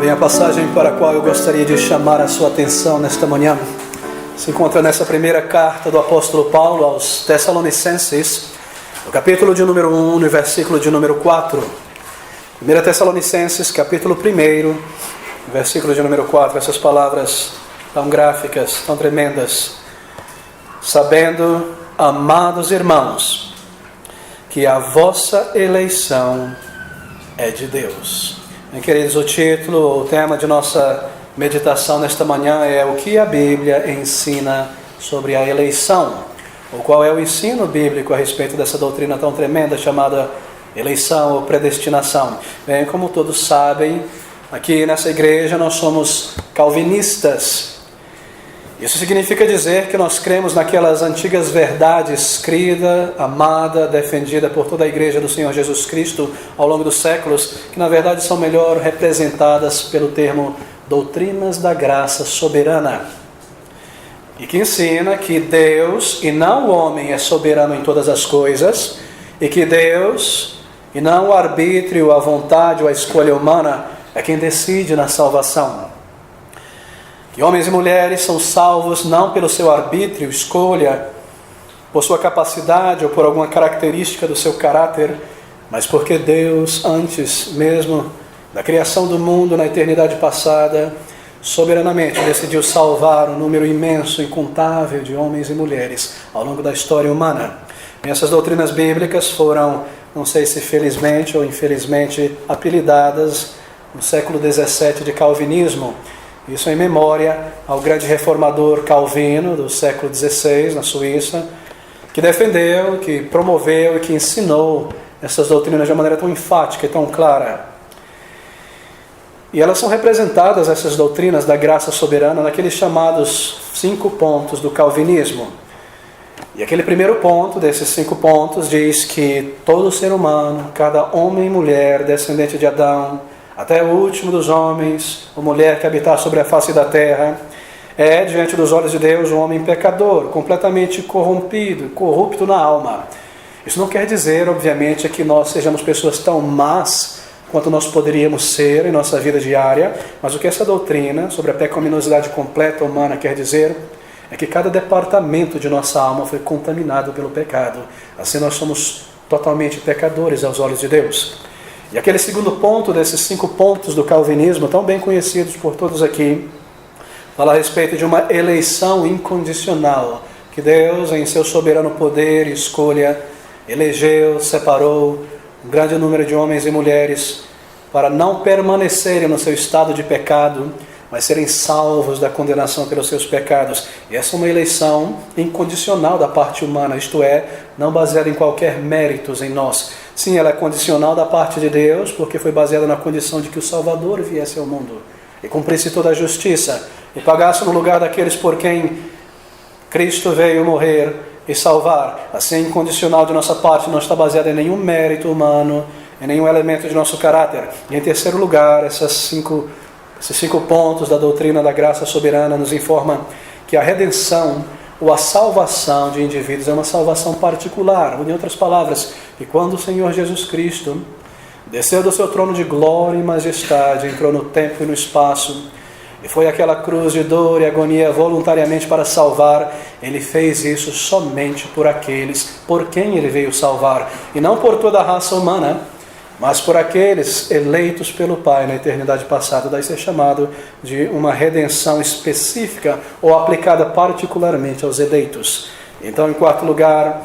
Bem, a passagem para a qual eu gostaria de chamar a sua atenção nesta manhã se encontra nessa primeira carta do apóstolo Paulo aos Tessalonicenses, no capítulo de número 1, no versículo de número 4. 1 Tessalonicenses, capítulo 1, versículo de número 4, essas palavras tão gráficas, tão tremendas. Sabendo, amados irmãos, que a vossa eleição é de Deus. Bem, queridos, o título, o tema de nossa meditação nesta manhã é o que a Bíblia ensina sobre a eleição, ou qual é o ensino bíblico a respeito dessa doutrina tão tremenda chamada eleição ou predestinação. Bem, como todos sabem, aqui nessa igreja nós somos calvinistas. Isso significa dizer que nós cremos naquelas antigas verdades escrita, amada, defendida por toda a igreja do Senhor Jesus Cristo ao longo dos séculos, que na verdade são melhor representadas pelo termo doutrinas da graça soberana, e que ensina que Deus e não o homem é soberano em todas as coisas, e que Deus e não o arbítrio, a vontade ou a escolha humana é quem decide na salvação. Que homens e mulheres são salvos não pelo seu arbítrio, escolha, por sua capacidade ou por alguma característica do seu caráter, mas porque Deus, antes mesmo da criação do mundo na eternidade passada, soberanamente decidiu salvar um número imenso, incontável de homens e mulheres ao longo da história humana. E essas doutrinas bíblicas foram, não sei se felizmente ou infelizmente, apelidadas no século XVII de calvinismo. Isso em memória ao grande reformador Calvino do século XVI, na Suíça, que defendeu, que promoveu e que ensinou essas doutrinas de uma maneira tão enfática e tão clara. E elas são representadas, essas doutrinas da graça soberana, naqueles chamados 5 pontos do calvinismo. E aquele primeiro ponto desses 5 pontos diz que todo ser humano, cada homem e mulher, descendente de Adão, até o último dos homens, ou mulher que habitar sobre a face da terra, é, diante dos olhos de Deus, um homem pecador, completamente corrompido, corrupto na alma. Isso não quer dizer, obviamente, que nós sejamos pessoas tão más quanto nós poderíamos ser em nossa vida diária, mas o que essa doutrina sobre a pecaminosidade completa humana quer dizer é que cada departamento de nossa alma foi contaminado pelo pecado. Assim nós somos totalmente pecadores aos olhos de Deus. E aquele segundo ponto desses 5 pontos do calvinismo, tão bem conhecidos por todos aqui, fala a respeito de uma eleição incondicional, que Deus, em seu soberano poder e escolha, elegeu, separou um grande número de homens e mulheres para não permanecerem no seu estado de pecado, mas serem salvos da condenação pelos seus pecados. E essa é uma eleição incondicional da parte humana, isto é, não baseada em qualquer méritos em nós. Sim, ela é condicional da parte de Deus, porque foi baseada na condição de que o Salvador viesse ao mundo e cumprisse toda a justiça e pagasse no lugar daqueles por quem Cristo veio morrer e salvar. Assim, incondicional de nossa parte, não está baseada em nenhum mérito humano, em nenhum elemento de nosso caráter. E em terceiro lugar, esses cinco pontos da doutrina da graça soberana nos informam que a redenção ou a salvação de indivíduos é uma salvação particular. Ou, em outras palavras, que quando o Senhor Jesus Cristo desceu do seu trono de glória e majestade, entrou no tempo e no espaço, e foi aquela cruz de dor e agonia voluntariamente para salvar, Ele fez isso somente por aqueles por quem Ele veio salvar, e não por toda a raça humana, mas por aqueles eleitos pelo Pai na eternidade passada. Daí ser chamado de uma redenção específica ou aplicada particularmente aos eleitos. Então, em quarto lugar,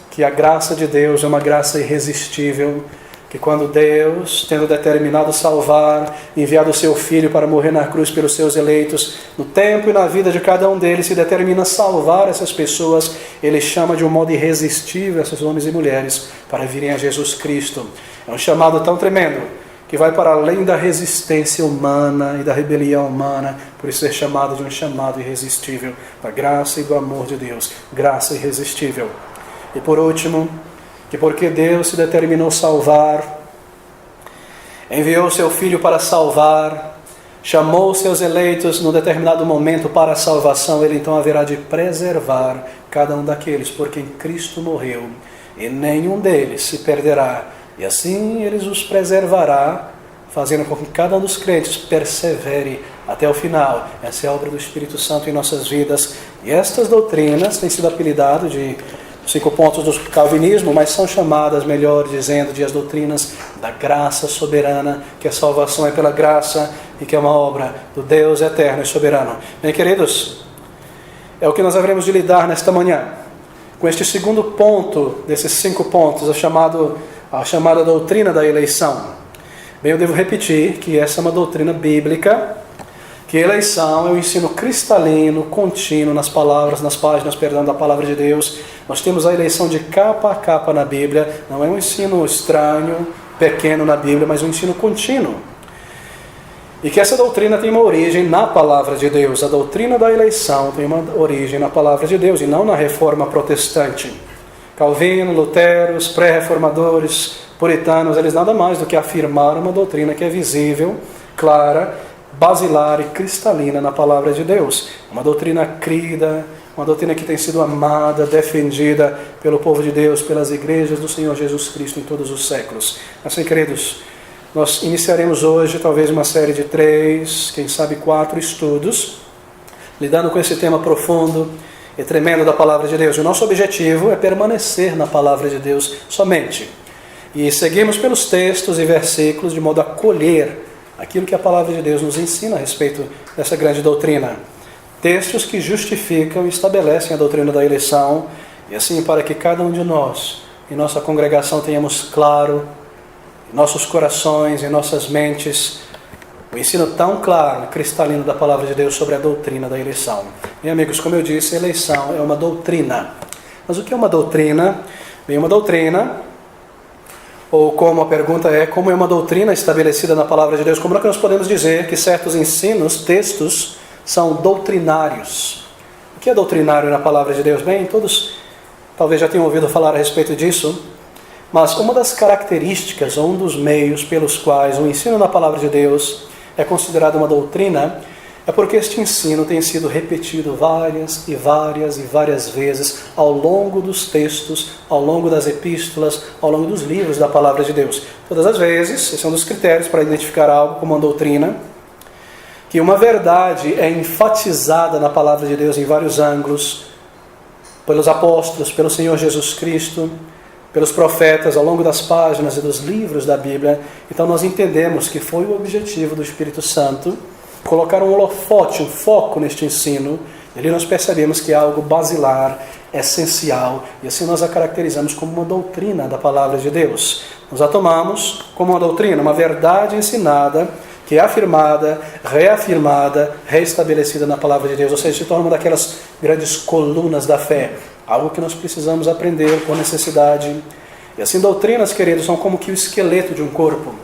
que a graça de Deus é uma graça irresistível, que quando Deus, tendo determinado salvar, enviado o seu Filho para morrer na cruz pelos seus eleitos, no tempo e na vida de cada um deles, se determina salvar essas pessoas, Ele chama de um modo irresistível esses homens e mulheres para virem a Jesus Cristo. É um chamado tão tremendo, que vai para além da resistência humana e da rebelião humana, por isso é chamado de um chamado irresistível, da graça e do amor de Deus, graça irresistível. E por último, que porque Deus se determinou salvar, enviou seu Filho para salvar, chamou seus eleitos num determinado momento para a salvação, Ele então haverá de preservar cada um daqueles por quem Cristo morreu, e nenhum deles se perderá, e assim Ele os preservará fazendo com que cada um dos crentes persevere até o final. Essa é a obra do Espírito Santo em nossas vidas. E estas doutrinas têm sido apelidadas de 5 pontos do calvinismo, mas são chamadas, melhor dizendo, de as doutrinas da graça soberana, que a salvação é pela graça e que é uma obra do Deus eterno e soberano. Bem, queridos, é o que nós haveremos de lidar nesta manhã, com este segundo ponto desses 5 pontos, a chamada doutrina da eleição. Bem, eu devo repetir que essa é uma doutrina bíblica, que eleição é um ensino cristalino, contínuo nas páginas da palavra de Deus. Nós temos a eleição de capa a capa na Bíblia, não é um ensino estranho, pequeno na Bíblia, mas um ensino contínuo. E que essa doutrina tem uma origem na palavra de Deus. A doutrina da eleição tem uma origem na palavra de Deus e não na reforma protestante. Calvino, Lutero, os pré-reformadores, puritanos, eles nada mais do que afirmaram uma doutrina que é visível, clara, basilar e cristalina na palavra de Deus. Uma doutrina crida, uma doutrina que tem sido amada, defendida pelo povo de Deus, pelas igrejas do Senhor Jesus Cristo em todos os séculos. Assim, queridos, nós iniciaremos hoje talvez uma série de 3, quem sabe 4 estudos, lidando com esse tema profundo e tremendo da palavra de Deus. E o nosso objetivo é permanecer na palavra de Deus somente. E seguimos pelos textos e versículos de modo a colher aquilo que a palavra de Deus nos ensina a respeito dessa grande doutrina. Textos que justificam e estabelecem a doutrina da eleição, e assim para que cada um de nós, em nossa congregação, tenhamos claro, em nossos corações, em nossas mentes, o ensino tão claro e cristalino da palavra de Deus sobre a doutrina da eleição. E amigos, como eu disse, a eleição é uma doutrina. Mas o que é uma doutrina? Bem, uma doutrina, ou como a pergunta é, como é uma doutrina estabelecida na palavra de Deus? Como é que nós podemos dizer que certos ensinos, textos, são doutrinários? O que é doutrinário na palavra de Deus? Bem, todos talvez já tenham ouvido falar a respeito disso, mas uma das características, ou um dos meios pelos quais o ensino da palavra de Deus é considerado uma doutrina, é porque este ensino tem sido repetido várias e várias vezes ao longo dos textos, ao longo das epístolas, ao longo dos livros da palavra de Deus. Todas as vezes, esse é um dos critérios para identificar algo como uma doutrina, que uma verdade é enfatizada na palavra de Deus em vários ângulos, pelos apóstolos, pelo Senhor Jesus Cristo, pelos profetas, ao longo das páginas e dos livros da Bíblia. Então nós entendemos que foi o objetivo do Espírito Santo colocar um holofote, um foco neste ensino. Ali nós percebemos que é algo basilar, essencial, e assim nós a caracterizamos como uma doutrina da palavra de Deus. Nós a tomamos como uma doutrina, uma verdade ensinada, que é afirmada, reafirmada, reestabelecida na palavra de Deus, ou seja, se torna uma daquelas grandes colunas da fé, algo que nós precisamos aprender por necessidade. E assim, doutrinas, queridos, são como que o esqueleto de um corpo.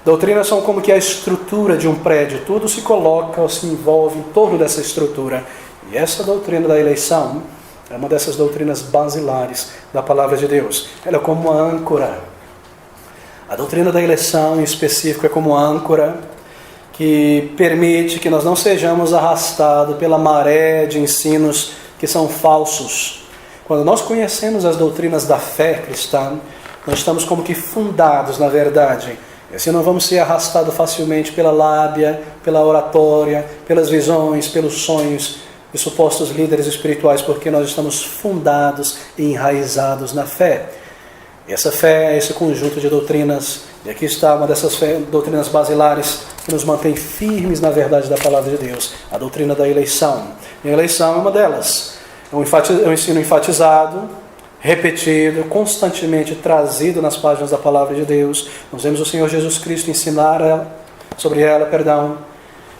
Doutrinas são como que a estrutura de um prédio, tudo se coloca ou se envolve em torno dessa estrutura. E essa doutrina da eleição é uma dessas doutrinas basilares da palavra de Deus. Ela é como uma âncora. A doutrina da eleição em específico é como uma âncora que permite que nós não sejamos arrastados pela maré de ensinos que são falsos. Quando nós conhecemos as doutrinas da fé cristã, nós estamos como que fundados na verdade. E assim não vamos ser arrastados facilmente pela lábia, pela oratória, pelas visões, pelos sonhos de supostos líderes espirituais, porque nós estamos fundados e enraizados na fé. E essa fé é esse conjunto de doutrinas, e aqui está uma dessas doutrinas basilares que nos mantém firmes na verdade da palavra de Deus, a doutrina da eleição. E a eleição é uma delas. É um ensino enfatizado, repetido, constantemente trazido nas páginas da palavra de Deus. Nós vemos o Senhor Jesus Cristo ensinar sobre ela.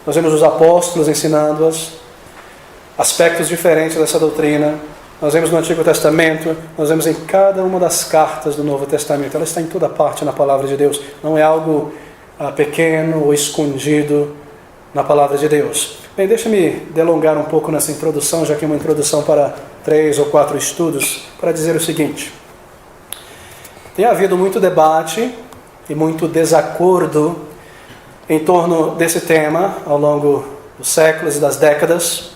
Nós vemos os apóstolos ensinando-as, aspectos diferentes dessa doutrina. Nós vemos no Antigo Testamento, nós vemos em cada uma das cartas do Novo Testamento. Ela está em toda parte na palavra de Deus. Não é algo pequeno ou escondido na palavra de Deus. Bem, deixa-me delongar um pouco nessa introdução, já que é uma introdução para 3 ou 4 estudos, para dizer o seguinte. Tem havido muito debate e muito desacordo em torno desse tema ao longo dos séculos e das décadas.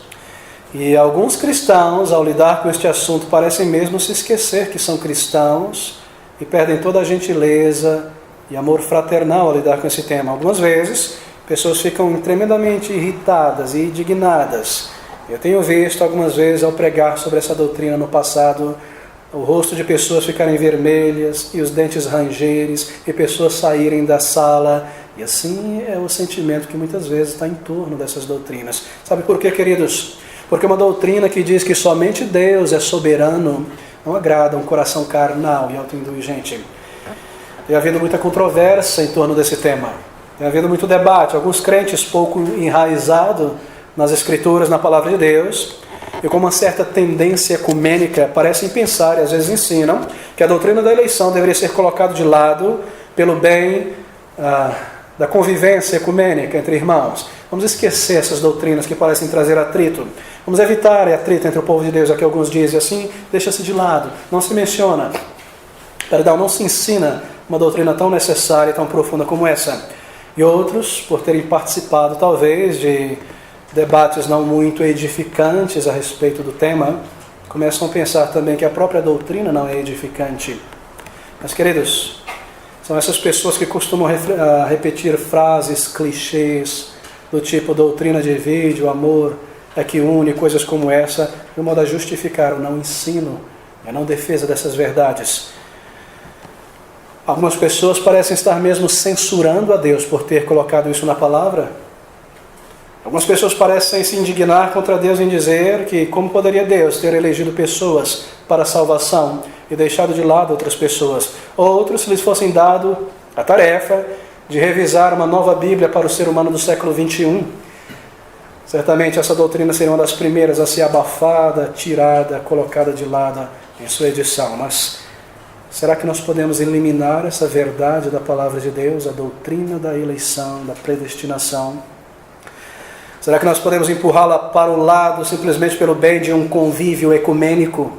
E alguns cristãos, ao lidar com este assunto, parecem mesmo se esquecer que são cristãos e perdem toda a gentileza e amor fraternal a lidar com esse tema. Algumas vezes, pessoas ficam tremendamente irritadas e indignadas. Eu tenho visto algumas vezes, ao pregar sobre essa doutrina no passado, o rosto de pessoas ficarem vermelhas e os dentes rangeres e pessoas saírem da sala. E assim é o sentimento que muitas vezes está em torno dessas doutrinas. Sabe por quê, queridos? Porque uma doutrina que diz que somente Deus é soberano não agrada um coração carnal e autoindulgente. Tem havido muita controvérsia em torno desse tema. Tem havido muito debate. Alguns crentes pouco enraizados nas Escrituras, na Palavra de Deus, e com uma certa tendência ecumênica, parecem pensar, e às vezes ensinam, que a doutrina da eleição deveria ser colocada de lado pelo bem da convivência ecumênica entre irmãos. Vamos esquecer essas doutrinas que parecem trazer atrito. Vamos evitar atrito entre o povo de Deus, aqui alguns dizem assim, deixa-se de lado, não se menciona, não se ensina uma doutrina tão necessária e tão profunda como essa. E outros, por terem participado talvez de debates não muito edificantes a respeito do tema, começam a pensar também que a própria doutrina não é edificante. Mas, queridos, são essas pessoas que costumam repetir frases clichês do tipo doutrina divide, o amor é que une, coisas como essa, de modo a justificar o não ensino e a não defesa dessas verdades. Algumas pessoas parecem estar mesmo censurando a Deus por ter colocado isso na palavra. Algumas pessoas parecem se indignar contra Deus em dizer que como poderia Deus ter elegido pessoas para a salvação e deixado de lado outras pessoas. Outros, se lhes fossem dado a tarefa de revisar uma nova Bíblia para o ser humano do século XXI, certamente essa doutrina seria uma das primeiras a ser abafada, tirada, colocada de lado em sua edição. Mas será que nós podemos eliminar essa verdade da palavra de Deus, a doutrina da eleição, da predestinação? Será que nós podemos empurrá-la para o lado simplesmente pelo bem de um convívio ecumênico?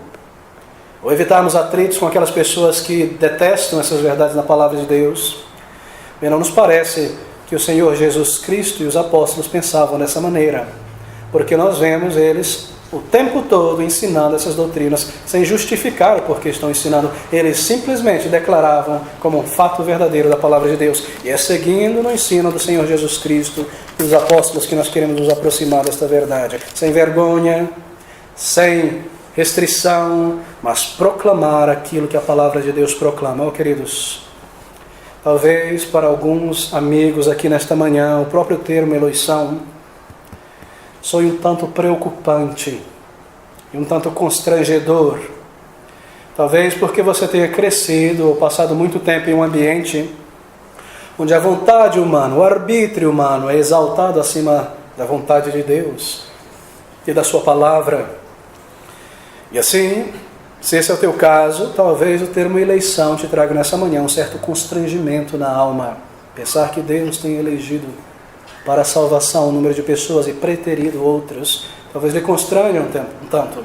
Ou evitarmos atritos com aquelas pessoas que detestam essas verdades na palavra de Deus? Bem, não nos parece que o Senhor Jesus Cristo e os apóstolos pensavam dessa maneira, porque nós vemos eles o tempo todo ensinando essas doutrinas, sem justificar o porquê estão ensinando. Eles simplesmente declaravam como um fato verdadeiro da palavra de Deus. E é seguindo no ensino do Senhor Jesus Cristo e dos apóstolos que nós queremos nos aproximar desta verdade. Sem vergonha, sem restrição, mas proclamar aquilo que a palavra de Deus proclama. Oh, queridos, talvez para alguns amigos aqui nesta manhã, o próprio termo eleição soe um tanto preocupante e um tanto constrangedor. Talvez porque você tenha crescido ou passado muito tempo em um ambiente onde a vontade humana, o arbítrio humano é exaltado acima da vontade de Deus e da sua palavra. E assim, se esse é o teu caso, talvez o termo eleição te traga nessa manhã um certo constrangimento na alma. Pensar que Deus tem elegido para a salvação um número de pessoas e preterido outras, talvez lhe constranha um tanto.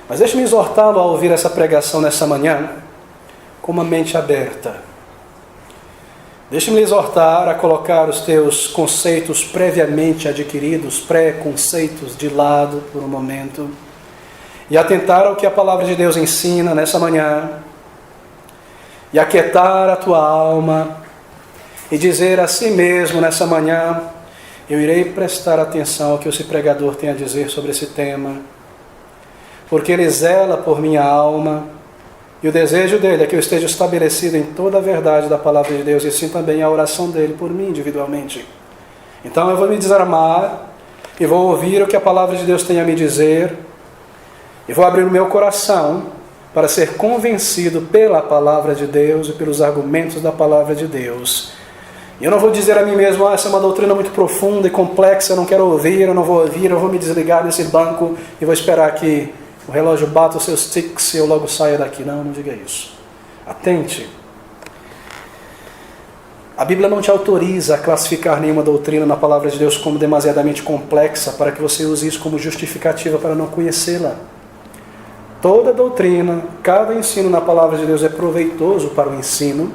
Mas deixe-me exortá-lo a ouvir essa pregação nessa manhã com uma mente aberta. Deixe-me lhe exortar a colocar os teus conceitos previamente adquiridos, pré-conceitos de lado por um momento, e atentar ao que a palavra de Deus ensina nessa manhã, e aquietar a tua alma, e dizer a si mesmo nessa manhã: eu irei prestar atenção ao que esse pregador tem a dizer sobre esse tema, porque ele zela por minha alma, e o desejo dele é que eu esteja estabelecido em toda a verdade da palavra de Deus, e assim também a oração dele por mim individualmente. Então eu vou me desarmar, e vou ouvir o que a palavra de Deus tem a me dizer, e vou abrir o meu coração para ser convencido pela palavra de Deus e pelos argumentos da palavra de Deus. E eu não vou dizer a mim mesmo: essa é uma doutrina muito profunda e complexa, eu não quero ouvir, eu não vou ouvir, eu vou me desligar desse banco e vou esperar que o relógio bata os seus tics e eu logo saia daqui. Não, não diga isso. Atente. A Bíblia não te autoriza a classificar nenhuma doutrina na palavra de Deus como demasiadamente complexa para que você use isso como justificativa para não conhecê-la. Toda doutrina, cada ensino na palavra de Deus é proveitoso para o ensino,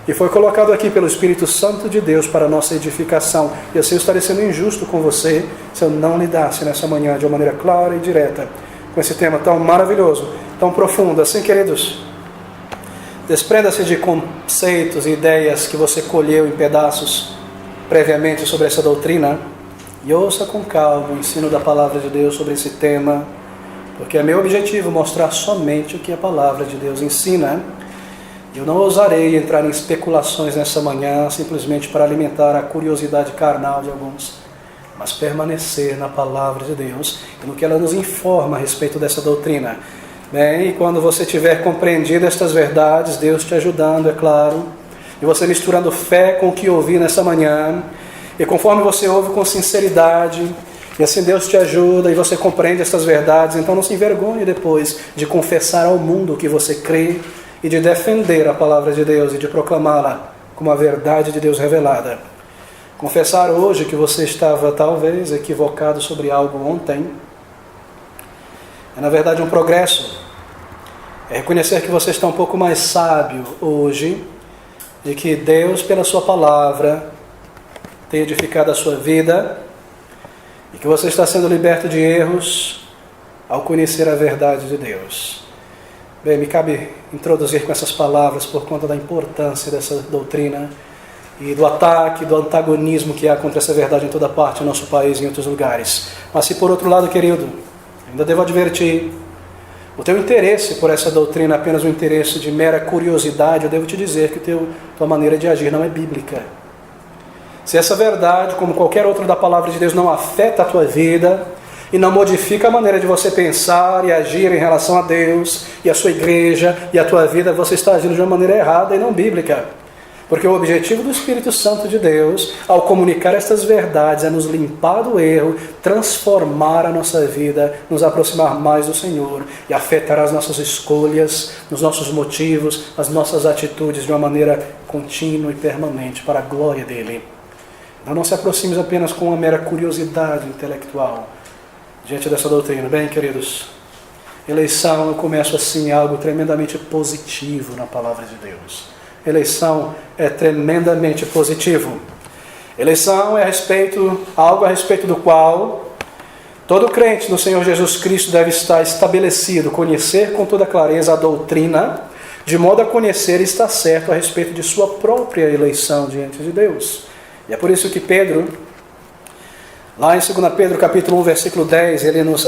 e foi colocado aqui pelo Espírito Santo de Deus para a nossa edificação. E assim eu estaria sendo injusto com você se eu não lidasse nessa manhã de uma maneira clara e direta com esse tema tão maravilhoso, tão profundo. Assim, queridos, Desprenda-se de conceitos e ideias que você colheu em pedaços previamente sobre essa doutrina e ouça com calma o ensino da palavra de Deus sobre esse tema, porque é meu objetivo mostrar somente o que a palavra de Deus ensina. Eu não ousarei entrar em especulações nessa manhã simplesmente para alimentar a curiosidade carnal de alguns, mas permanecer na palavra de Deus e no que ela nos informa a respeito dessa doutrina. Bem, e quando você tiver compreendido estas verdades, Deus te ajudando, é claro, e você misturando fé com o que ouvi nessa manhã, e conforme você ouve com sinceridade, e assim Deus te ajuda e você compreende estas verdades, então não se envergonhe depois de confessar ao mundo o que você crê e de defender a palavra de Deus e de proclamá-la como a verdade de Deus revelada. Confessar hoje que você estava talvez equivocado sobre algo ontem é na verdade um progresso. É reconhecer que você está um pouco mais sábio hoje e que Deus, pela sua palavra, tem edificado a sua vida e que você está sendo liberto de erros ao conhecer a verdade de Deus. Bem, me cabe introduzir com essas palavras por conta da importância dessa doutrina e do ataque, do antagonismo que há contra essa verdade em toda parte, no nosso país e em outros lugares. Mas se por outro lado, querido, ainda devo advertir, o teu interesse por essa doutrina é apenas um interesse de mera curiosidade, eu devo te dizer que tua maneira de agir não é bíblica. Se essa verdade, como qualquer outra da palavra de Deus, não afeta a tua vida e não modifica a maneira de você pensar e agir em relação a Deus e a sua igreja e a tua vida, você está agindo de uma maneira errada e não bíblica. Porque o objetivo do Espírito Santo de Deus, ao comunicar estas verdades, é nos limpar do erro, transformar a nossa vida, nos aproximar mais do Senhor e afetar as nossas escolhas, os nossos motivos, as nossas atitudes de uma maneira contínua e permanente para a glória dEle. Então não se aproxime apenas com uma mera curiosidade intelectual diante dessa doutrina. Bem, queridos, eleição, eu começo assim, algo tremendamente positivo na palavra de Deus. Eleição é tremendamente positivo. Eleição é algo a respeito do qual todo crente no Senhor Jesus Cristo deve estar estabelecido, conhecer com toda clareza a doutrina, de modo a conhecer e estar certo a respeito de sua própria eleição diante de Deus. E é por isso que Pedro, lá em 2 Pedro capítulo 1, versículo 10, ele nos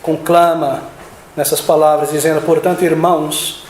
conclama nessas palavras, dizendo: portanto, irmãos,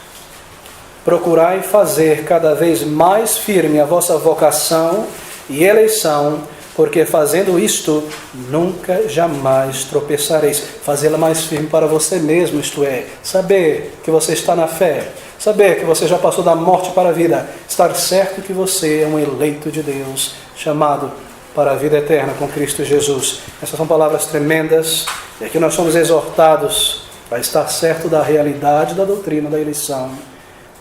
procurai fazer cada vez mais firme a vossa vocação e eleição, porque fazendo isto, nunca jamais tropeçareis. Fazê-la mais firme para você mesmo, isto é, saber que você está na fé, saber que você já passou da morte para a vida, estar certo que você é um eleito de Deus, chamado para a vida eterna com Cristo Jesus. Essas são palavras tremendas, e aqui nós somos exortados a estar certo da realidade da doutrina da eleição,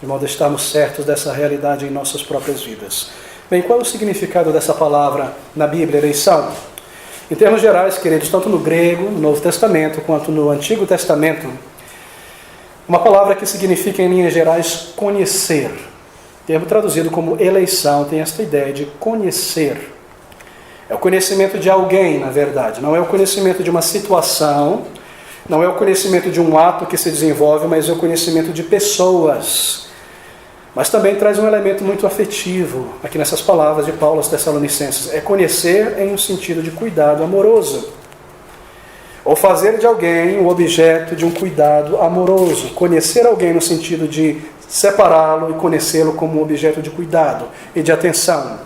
de modo a estarmos certos dessa realidade em nossas próprias vidas. Bem, qual é o significado dessa palavra na Bíblia, eleição? Em termos gerais, queridos, tanto no grego, no Novo Testamento, quanto no Antigo Testamento, uma palavra que significa, em linhas gerais, conhecer. Termo traduzido como eleição tem esta ideia de conhecer. É o conhecimento de alguém, na verdade. Não é o conhecimento de uma situação, não é o conhecimento de um ato que se desenvolve, mas é o conhecimento de pessoas. Mas também traz um elemento muito afetivo aqui nessas palavras de Paulo aos Tessalonicenses. É conhecer em um sentido de cuidado amoroso. Ou fazer de alguém o objeto de um cuidado amoroso. Conhecer alguém no sentido de separá-lo e conhecê-lo como um objeto de cuidado e de atenção.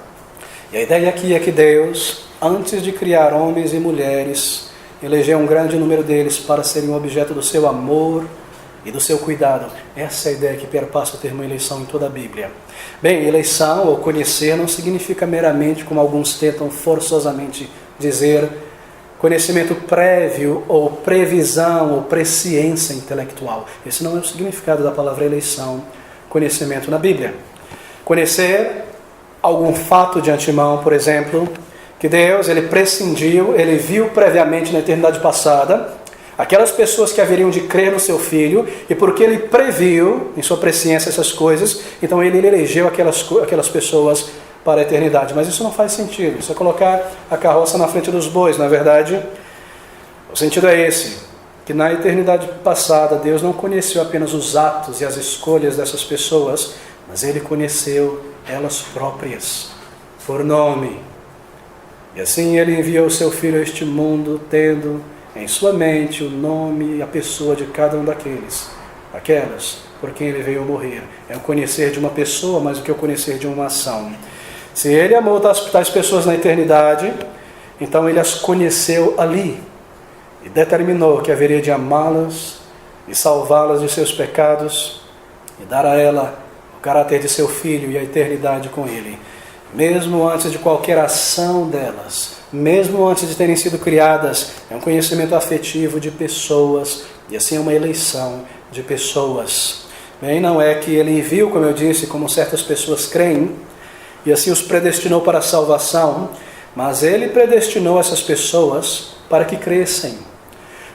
E a ideia aqui é que Deus, antes de criar homens e mulheres, elegeu um grande número deles para serem um objeto do seu amor e do seu cuidado. Essa é a ideia que perpassa o termo eleição em toda a Bíblia. Bem, eleição ou conhecer não significa meramente, como alguns tentam forçosamente dizer, conhecimento prévio ou previsão ou presciência intelectual. Esse não é o significado da palavra eleição, conhecimento na Bíblia. Conhecer algum fato de antemão, por exemplo, que Deus, ele prescindiu, ele viu previamente na eternidade passada aquelas pessoas que haveriam de crer no seu Filho, e porque ele previu em sua presciência essas coisas, então ele elegeu aquelas pessoas para a eternidade. Mas isso não faz sentido, isso é colocar a carroça na frente dos bois. Na verdade, o sentido é esse: que na eternidade passada Deus não conheceu apenas os atos e as escolhas dessas pessoas, mas Ele conheceu elas próprias, por nome. E assim Ele enviou o Seu Filho a este mundo, tendo em sua mente o nome e a pessoa de cada um aquelas por quem Ele veio morrer. É o conhecer de uma pessoa mais do que o conhecer de uma ação. Se Ele amou tais pessoas na eternidade, então Ele as conheceu ali e determinou que haveria de amá-las e salvá-las de seus pecados e dar a ela o caráter de seu Filho e a eternidade com Ele. Mesmo antes de qualquer ação delas, mesmo antes de terem sido criadas, é um conhecimento afetivo de pessoas e assim é uma eleição de pessoas. Bem, não é que Ele enviou, como eu disse, como certas pessoas creem, e assim os predestinou para a salvação, mas Ele predestinou essas pessoas para que crescem.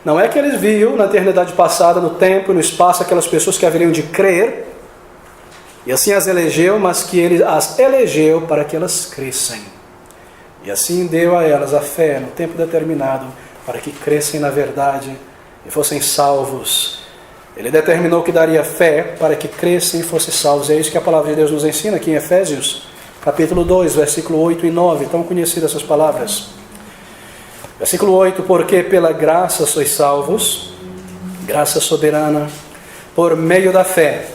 Não é que Ele viu na eternidade passada, no tempo e no espaço, aquelas pessoas que haveriam de crer, e assim as elegeu, mas que Ele as elegeu para que elas crescem. E assim deu a elas a fé no tempo determinado, para que crescem na verdade e fossem salvos. Ele determinou que daria fé para que crescem e fossem salvos. É isso que a palavra de Deus nos ensina aqui em Efésios, capítulo 2, versículo 8 e 9. Tão conhecidas essas palavras. Versículo 8, porque pela graça sois salvos, graça soberana, por meio da fé.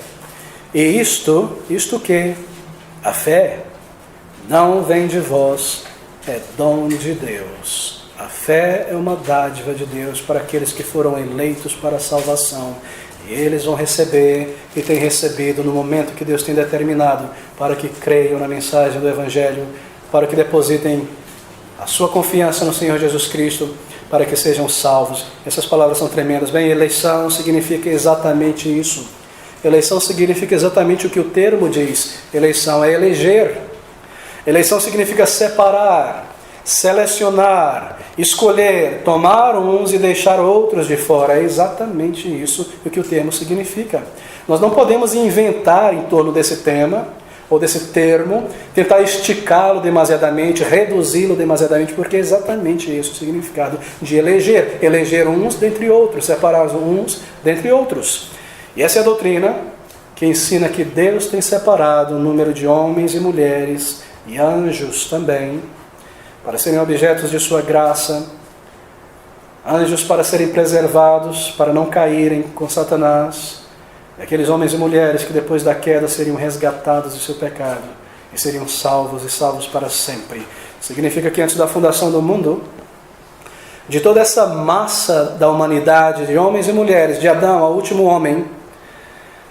E isto que? A fé não vem de vós, é dom de Deus. A fé é uma dádiva de Deus para aqueles que foram eleitos para a salvação. E eles vão receber e têm recebido no momento que Deus tem determinado para que creiam na mensagem do Evangelho, para que depositem a sua confiança no Senhor Jesus Cristo, para que sejam salvos. Essas palavras são tremendas. Bem, eleição significa exatamente isso. Eleição significa exatamente o que o termo diz. Eleição é eleger. Eleição significa separar, selecionar, escolher, tomar uns e deixar outros de fora. É exatamente isso o que o termo significa. Nós não podemos inventar em torno desse tema, ou desse termo, tentar esticá-lo demasiadamente, reduzi-lo demasiadamente, porque é exatamente isso o significado de eleger. Eleger uns dentre outros, separar uns dentre outros. E essa é a doutrina que ensina que Deus tem separado o número de homens e mulheres, e anjos também, para serem objetos de sua graça, anjos para serem preservados, para não caírem com Satanás, e aqueles homens e mulheres que depois da queda seriam resgatados do seu pecado, e seriam salvos e salvos para sempre. Significa que antes da fundação do mundo, de toda essa massa da humanidade, de homens e mulheres, de Adão ao último homem,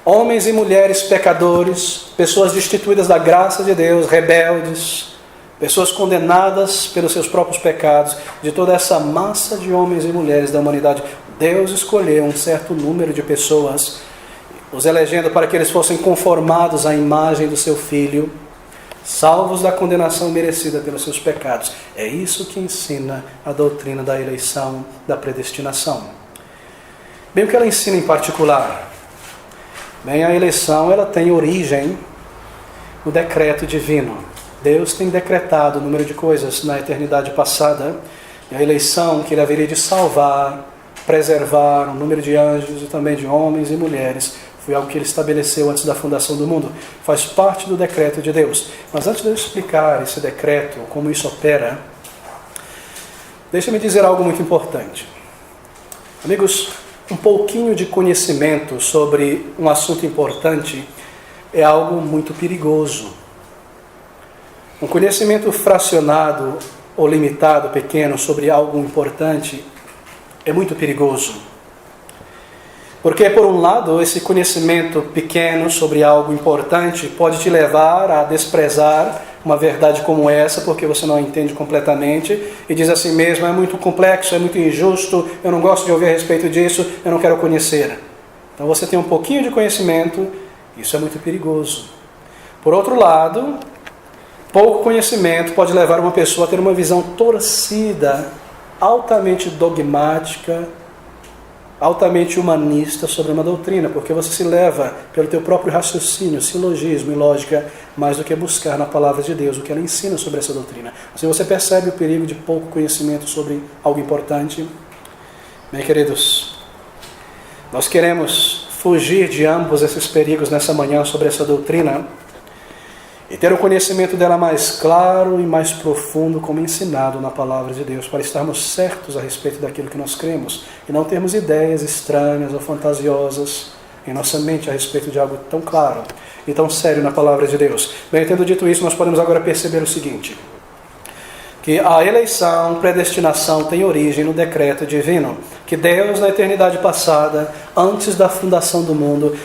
homens e mulheres pecadores, pessoas destituídas da graça de Deus, rebeldes, pessoas condenadas pelos seus próprios pecados, de toda essa massa de homens e mulheres da humanidade, Deus escolheu um certo número de pessoas, os elegendo para que eles fossem conformados à imagem do seu Filho, salvos da condenação merecida pelos seus pecados. É isso que ensina a doutrina da eleição, da predestinação. Bem, o que ela ensina em particular? Bem, a eleição ela tem origem no decreto divino. Deus tem decretado o número de coisas na eternidade passada, e a eleição que Ele haveria de salvar, preservar o número de anjos e também de homens e mulheres, foi algo que Ele estabeleceu antes da fundação do mundo. Faz parte do decreto de Deus. Mas antes de eu explicar esse decreto, como isso opera, deixa-me dizer algo muito importante. Amigos, um pouquinho de conhecimento sobre um assunto importante é algo muito perigoso. Um conhecimento fracionado ou limitado, pequeno, sobre algo importante é muito perigoso. Porque, por um lado, esse conhecimento pequeno sobre algo importante pode te levar a desprezar uma verdade como essa, porque você não a entende completamente, e diz assim mesmo, é muito complexo, é muito injusto, eu não gosto de ouvir a respeito disso, eu não quero conhecer. Então você tem um pouquinho de conhecimento, isso é muito perigoso. Por outro lado, pouco conhecimento pode levar uma pessoa a ter uma visão torcida, altamente dogmática, altamente humanista sobre uma doutrina, porque você se leva pelo teu próprio raciocínio, silogismo e lógica, mais do que buscar na palavra de Deus o que ela ensina sobre essa doutrina. Assim você percebe o perigo de pouco conhecimento sobre algo importante. Bem, queridos, Nós queremos fugir de ambos esses perigos nessa manhã sobre essa doutrina e ter o conhecimento dela mais claro e mais profundo, como ensinado na palavra de Deus, para estarmos certos a respeito daquilo que nós cremos e não termos ideias estranhas ou fantasiosas em nossa mente a respeito de algo tão claro e tão sério na palavra de Deus. Bem, tendo dito isso, nós podemos agora perceber o seguinte: que a eleição, predestinação tem origem no decreto divino, que Deus, na eternidade passada, antes da fundação do mundo,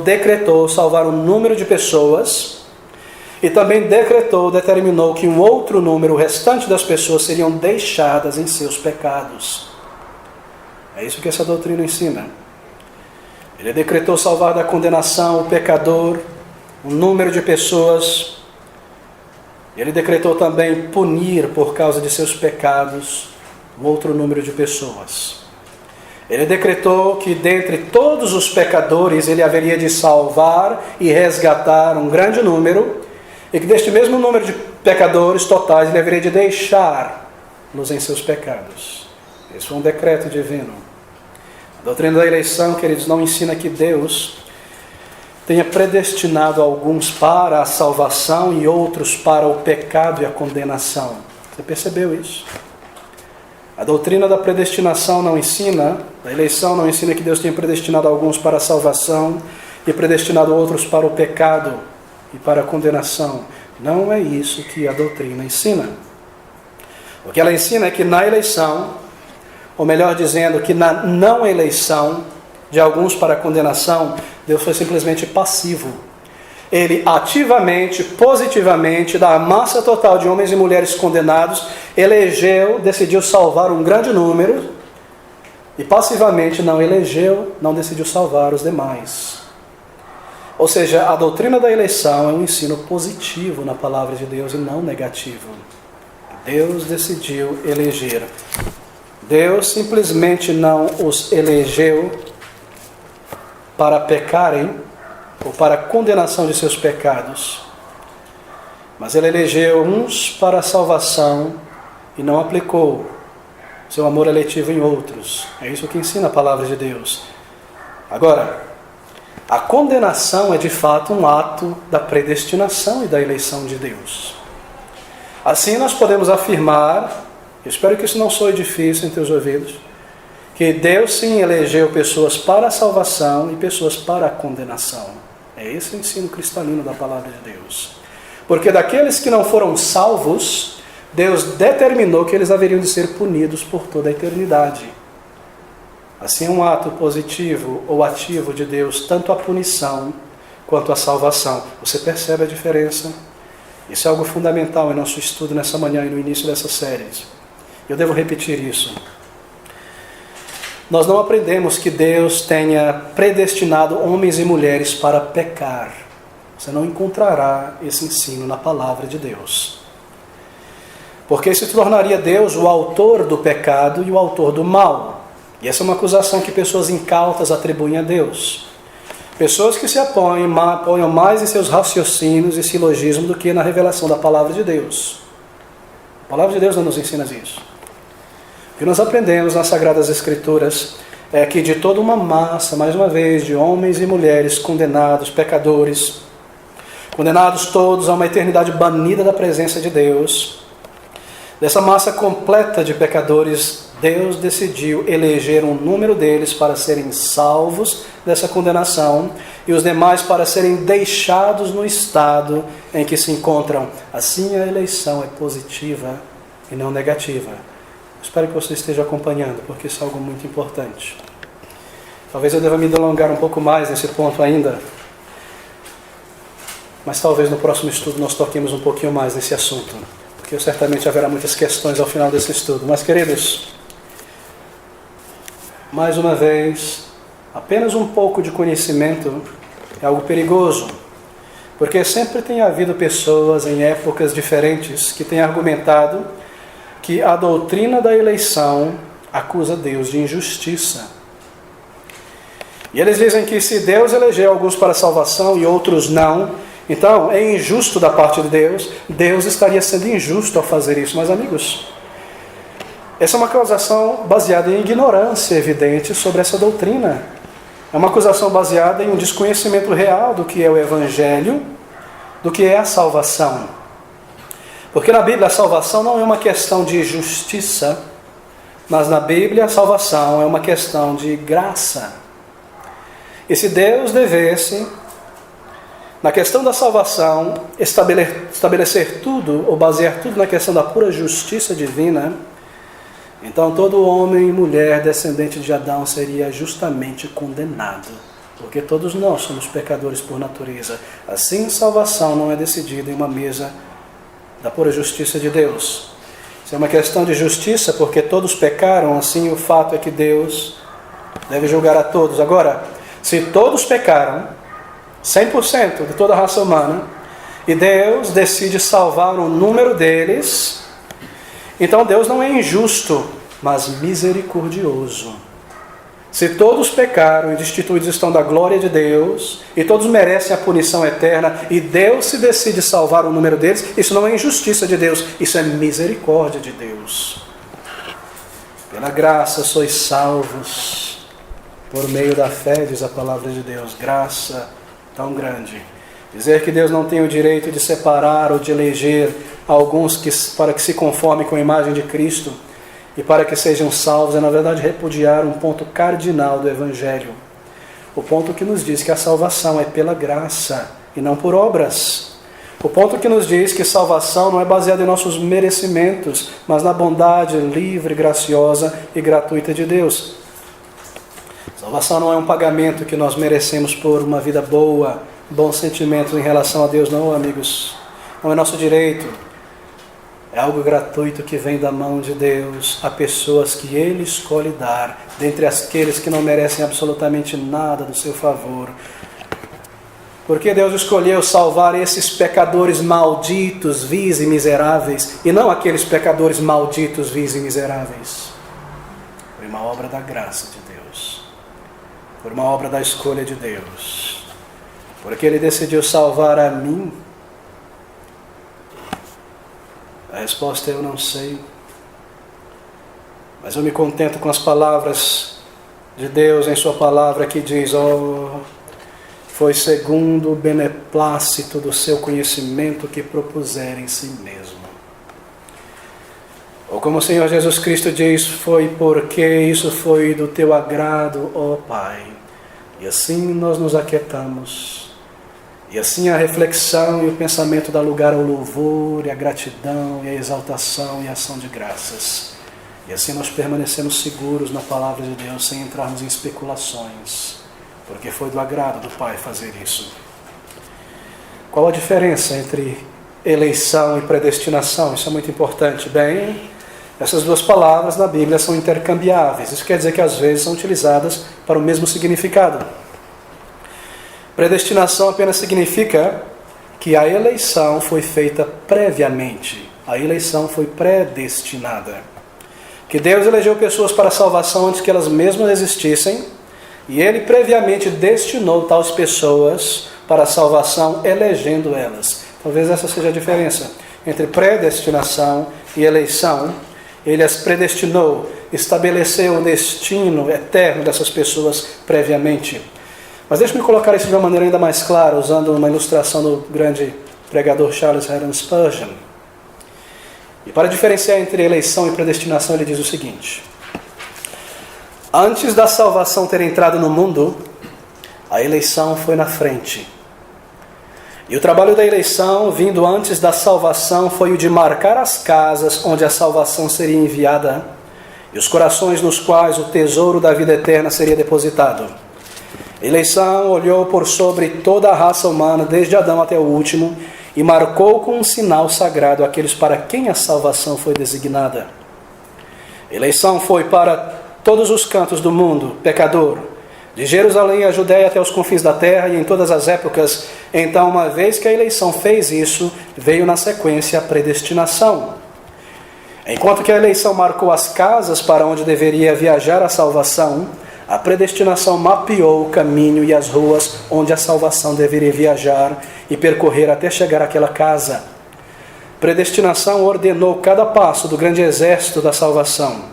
decretou salvar um número de pessoas e também determinou que um outro número, o restante das pessoas, seriam deixadas em seus pecados. É isso que essa doutrina ensina. Ele decretou salvar da condenação o pecador, um número de pessoas. Ele decretou também punir por causa de seus pecados um outro número de pessoas. Ele decretou que dentre todos os pecadores ele haveria de salvar e resgatar um grande número, e que deste mesmo número de pecadores totais ele haveria de deixar-los em seus pecados. Esse foi um decreto divino. A doutrina da eleição, queridos, não ensina que Deus tenha predestinado alguns para a salvação e outros para o pecado e a condenação. Você percebeu isso? A doutrina da predestinação não ensina, da eleição não ensina que Deus tenha predestinado alguns para a salvação e predestinado outros para o pecado e para a condenação. Não é isso que a doutrina ensina. O que ela ensina é que na eleição, ou melhor dizendo, que na não eleição de alguns para a condenação, Deus foi simplesmente passivo. Ele ativamente, positivamente, da massa total de homens e mulheres condenados, decidiu salvar um grande número, e passivamente não decidiu salvar os demais. Ou seja, a doutrina da eleição é um ensino positivo na palavra de Deus e não negativo. Deus decidiu eleger. Deus simplesmente não os elegeu para pecarem ou para a condenação de seus pecados, mas Ele elegeu uns para a salvação e não aplicou seu amor eletivo em outros. É isso que ensina a palavra de Deus. Agora, a condenação é de fato um ato da predestinação e da eleição de Deus. Assim nós podemos afirmar, espero que isso não soe difícil em teus ouvidos, que Deus sim elegeu pessoas para a salvação e pessoas para a condenação. É esse o ensino cristalino da palavra de Deus. Porque daqueles que não foram salvos, Deus determinou que eles haveriam de ser punidos por toda a eternidade. Assim é um ato positivo ou ativo de Deus, tanto a punição quanto a salvação. Você percebe a diferença? Isso é algo fundamental em nosso estudo nessa manhã e no início dessa série. Eu devo repetir isso. Nós não aprendemos que Deus tenha predestinado homens e mulheres para pecar. Você não encontrará esse ensino na palavra de Deus. Porque se tornaria Deus o autor do pecado e o autor do mal. E essa é uma acusação que pessoas incautas atribuem a Deus. Pessoas que se apoiam mais em seus raciocínios e silogismos do que na revelação da palavra de Deus. A palavra de Deus não nos ensina isso. O que nós aprendemos nas Sagradas Escrituras é que de toda uma massa, mais uma vez, de homens e mulheres condenados, pecadores, condenados todos a uma eternidade banida da presença de Deus, dessa massa completa de pecadores, Deus decidiu eleger um número deles para serem salvos dessa condenação e os demais para serem deixados no estado em que se encontram. Assim a eleição é positiva e não negativa. Espero que você esteja acompanhando, porque isso é algo muito importante. Talvez eu deva me delongar um pouco mais nesse ponto ainda, mas talvez no próximo estudo nós toquemos um pouquinho mais nesse assunto, porque certamente haverá muitas questões ao final desse estudo. Mas, queridos, mais uma vez, apenas um pouco de conhecimento é algo perigoso, porque sempre tem havido pessoas em épocas diferentes que têm argumentado que a doutrina da eleição acusa Deus de injustiça. E eles dizem que se Deus elegeu alguns para a salvação e outros não, então é injusto da parte de Deus, Deus estaria sendo injusto ao fazer isso. Mas, amigos, Essa é uma acusação baseada em ignorância evidente sobre essa doutrina. É uma acusação baseada em um desconhecimento real do que é o Evangelho, do que é a salvação. Porque na Bíblia a salvação não é uma questão de justiça, mas na Bíblia a salvação é uma questão de graça. E se Deus devesse, na questão da salvação, estabelecer tudo, ou basear tudo na questão da pura justiça divina, então todo homem e mulher descendente de Adão seria justamente condenado, porque todos nós somos pecadores por natureza. Assim, salvação não é decidida em uma mesa da pura justiça de Deus. Isso é uma questão de justiça, porque todos pecaram, assim o fato é que Deus deve julgar a todos. Agora, se todos pecaram, 100% de toda a raça humana, e Deus decide salvar um número deles, então Deus não é injusto, mas misericordioso. Se todos pecaram e destituídos estão da glória de Deus, e todos merecem a punição eterna, e Deus se decide salvar o número deles, isso não é injustiça de Deus, isso é misericórdia de Deus. Pela graça sois salvos, por meio da fé, diz a palavra de Deus. Graça tão grande. Dizer que Deus não tem o direito de separar ou de eleger alguns para que se conformem com a imagem de Cristo e para que sejam salvos é, na verdade, repudiar um ponto cardinal do Evangelho. O ponto que nos diz que a salvação é pela graça e não por obras. O ponto que nos diz que salvação não é baseada em nossos merecimentos, mas na bondade livre, graciosa e gratuita de Deus. Salvação não é um pagamento que nós merecemos por uma vida boa, bons sentimentos em relação a Deus, não, amigos. Não é nosso direito. É algo gratuito que vem da mão de Deus a pessoas que Ele escolhe dar, dentre aqueles que não merecem absolutamente nada do seu favor. Porque Deus escolheu salvar esses pecadores malditos, vis e miseráveis, e não aqueles pecadores malditos, vis e miseráveis. Foi uma obra da graça de Deus. Por uma obra da escolha de Deus. Porque Ele decidiu salvar a mim. A resposta é: eu não sei. Mas eu me contento com as palavras de Deus em sua palavra que diz: foi segundo o beneplácito do seu conhecimento que propuser em si mesmo. Ou como o Senhor Jesus Cristo diz: foi porque isso foi do teu agrado, ó Pai. E assim nós nos aquietamos. E assim a reflexão e o pensamento dá lugar ao louvor, e a gratidão, e a exaltação e a ação de graças. E assim nós permanecemos seguros na palavra de Deus, sem entrarmos em especulações, porque foi do agrado do Pai fazer isso. Qual a diferença entre eleição e predestinação? Isso é muito importante. Bem, essas duas palavras na Bíblia são intercambiáveis. Isso quer dizer que às vezes são utilizadas para o mesmo significado. Predestinação apenas significa que a eleição foi feita previamente. A eleição foi predestinada. Que Deus elegeu pessoas para a salvação antes que elas mesmas existissem, e Ele previamente destinou tais pessoas para a salvação, elegendo elas. Talvez essa seja a diferença entre predestinação e eleição. Ele as predestinou, estabeleceu o destino eterno dessas pessoas previamente. Mas deixe-me colocar isso de uma maneira ainda mais clara, usando uma ilustração do grande pregador Charles Haddon Spurgeon. E para diferenciar entre eleição e predestinação, ele diz o seguinte: antes da salvação ter entrado no mundo, a eleição foi na frente. E o trabalho da eleição, vindo antes da salvação, foi o de marcar as casas onde a salvação seria enviada e os corações nos quais o tesouro da vida eterna seria depositado. A eleição olhou por sobre toda a raça humana, desde Adão até o último, e marcou com um sinal sagrado aqueles para quem a salvação foi designada. A eleição foi para todos os cantos do mundo, pecador, de Jerusalém à Judéia até os confins da terra e em todas as épocas. Então, uma vez que a eleição fez isso, veio na sequência a predestinação. Enquanto que a eleição marcou as casas para onde deveria viajar a salvação, a predestinação mapeou o caminho e as ruas onde a salvação deveria viajar e percorrer até chegar àquela casa. predestinação ordenou cada passo do grande exército da salvação.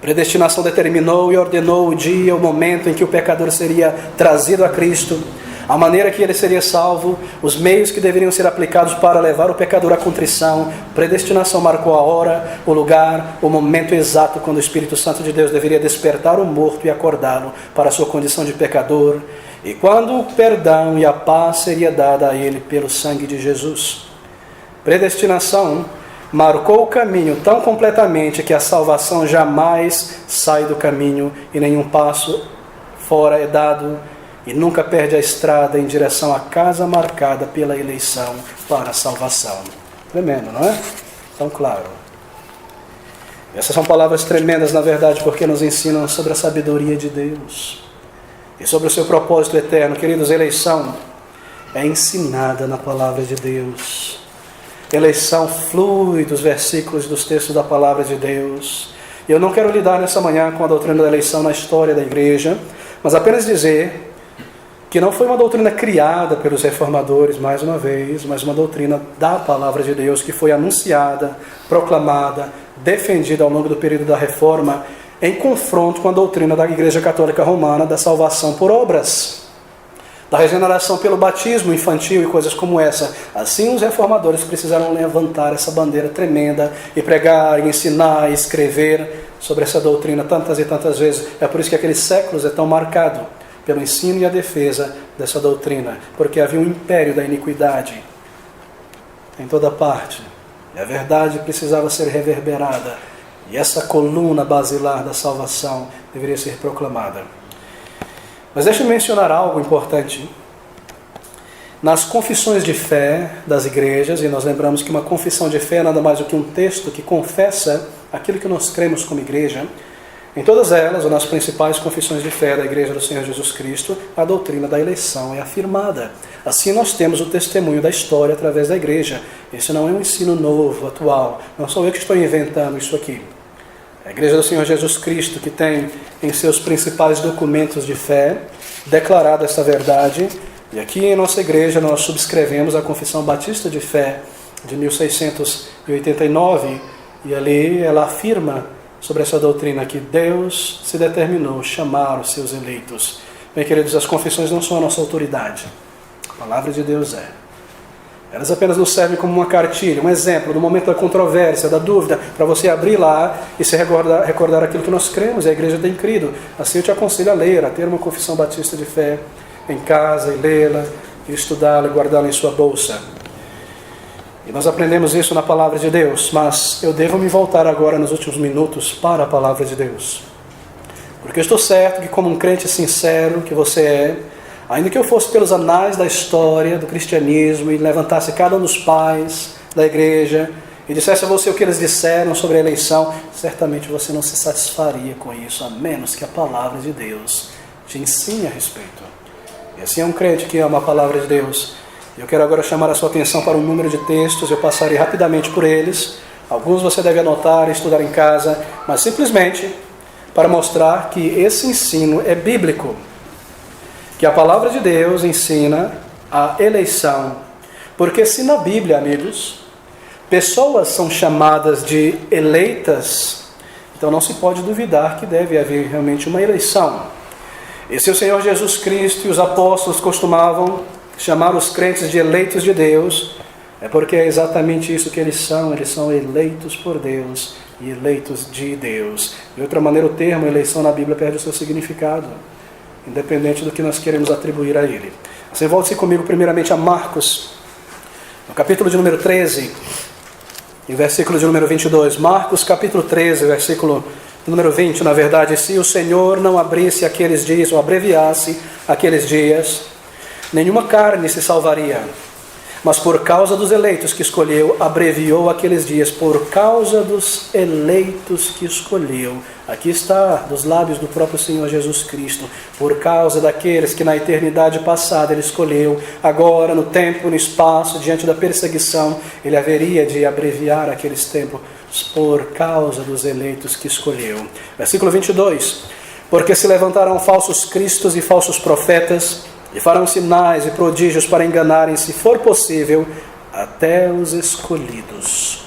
Predestinação determinou e ordenou o dia, o momento em que o pecador seria trazido a Cristo, a maneira que ele seria salvo, os meios que deveriam ser aplicados para levar o pecador à contrição. Predestinação marcou a hora, o lugar, o momento exato quando o Espírito Santo de Deus deveria despertar o morto e acordá-lo para a sua condição de pecador, e quando o perdão e a paz seria dada a ele pelo sangue de Jesus. Predestinação marcou o caminho tão completamente que a salvação jamais sai do caminho e nenhum passo fora é dado, e nunca perde a estrada em direção à casa marcada pela eleição para a salvação. Tremendo, não é? Tão claro. Essas são palavras tremendas, na verdade, porque nos ensinam sobre a sabedoria de Deus e sobre o seu propósito eterno. Queridos, eleição é ensinada na palavra de Deus. Eleição flui dos versículos dos textos da palavra de Deus. E eu não quero lidar nessa manhã com a doutrina da eleição na história da igreja, mas apenas dizer que não foi uma doutrina criada pelos reformadores, mais uma vez, mas uma doutrina da palavra de Deus que foi anunciada, proclamada, defendida ao longo do período da Reforma, em confronto com a doutrina da Igreja Católica Romana da salvação por obras, da regeneração pelo batismo infantil e coisas como essa. Assim os reformadores precisaram levantar essa bandeira tremenda e pregar, ensinar, escrever sobre essa doutrina tantas e tantas vezes. É por isso que aqueles séculos é tão marcado pelo ensino e a defesa dessa doutrina, porque havia um império da iniquidade em toda parte, e a verdade precisava ser reverberada, e essa coluna basilar da salvação deveria ser proclamada. Mas deixa eu mencionar algo importante. Nas confissões de fé das igrejas, e nós lembramos que uma confissão de fé é nada mais do que um texto que confessa aquilo que nós cremos como igreja. Em todas elas, ou nas principais confissões de fé da Igreja do Senhor Jesus Cristo, a doutrina da eleição é afirmada. Assim nós temos o testemunho da história através da igreja. Esse não é um ensino novo, atual. Não sou eu que estou inventando isso aqui. A Igreja do Senhor Jesus Cristo, que tem em seus principais documentos de fé declarado essa verdade. E aqui em nossa igreja nós subscrevemos a Confissão Batista de Fé de 1689. E ali ela afirma sobre essa doutrina que Deus se determinou chamar os seus eleitos. Bem, queridos, as confissões não são a nossa autoridade. A palavra de Deus é. Elas apenas nos servem como uma cartilha, um exemplo, no momento da controvérsia, da dúvida, para você abrir lá e se recordar aquilo que nós cremos, e a igreja tem crido. Assim eu te aconselho a ler, a ter uma confissão batista de fé em casa, e lê-la, e estudá-la, e guardá-la em sua bolsa. E nós aprendemos isso na palavra de Deus, mas eu devo me voltar agora nos últimos minutos para a palavra de Deus. Porque eu estou certo que, como um crente sincero que você é, ainda que eu fosse pelos anais da história do cristianismo e levantasse cada um dos pais da igreja e dissesse a você o que eles disseram sobre a eleição, certamente você não se satisfaria com isso, a menos que a palavra de Deus te ensine a respeito. E assim é um crente que ama a palavra de Deus. Eu quero agora chamar a sua atenção para um número de textos, eu passarei rapidamente por eles. Alguns você deve anotar e estudar em casa, mas simplesmente para mostrar que esse ensino é bíblico. Que a palavra de Deus ensina a eleição. Porque se na Bíblia, amigos, pessoas são chamadas de eleitas, então não se pode duvidar que deve haver realmente uma eleição. E se o Senhor Jesus Cristo e os apóstolos costumavam chamar os crentes de eleitos de Deus, é porque é exatamente isso que eles são eleitos por Deus e eleitos de Deus. De outra maneira, o termo eleição na Bíblia perde o seu significado, independente do que nós queremos atribuir a ele. Você volte-se comigo primeiramente a Marcos, no capítulo de número 13, e versículo de número 22. Marcos capítulo 13, versículo número 20, na verdade, se o Senhor não abrisse aqueles dias, ou abreviasse aqueles dias, nenhuma carne se salvaria, mas por causa dos eleitos que escolheu, abreviou aqueles dias, por causa dos eleitos que escolheu. Aqui está, dos lábios do próprio Senhor Jesus Cristo, por causa daqueles que na eternidade passada Ele escolheu, agora no tempo, no espaço, diante da perseguição, Ele haveria de abreviar aqueles tempos, por causa dos eleitos que escolheu. Versículo 22, porque se levantarão falsos cristos e falsos profetas, e farão sinais e prodígios para enganarem, se for possível, até os escolhidos.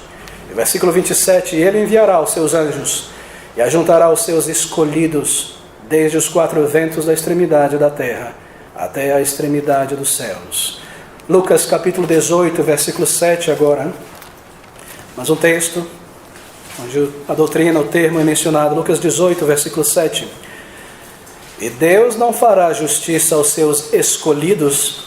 E versículo 27, ele enviará os seus anjos e ajuntará os seus escolhidos desde os quatro ventos da extremidade da terra até a extremidade dos céus. Lucas capítulo 18, versículo 7 agora. Mais um texto, onde a doutrina, o termo é mencionado. Lucas 18, versículo 7. E Deus não fará justiça aos seus escolhidos,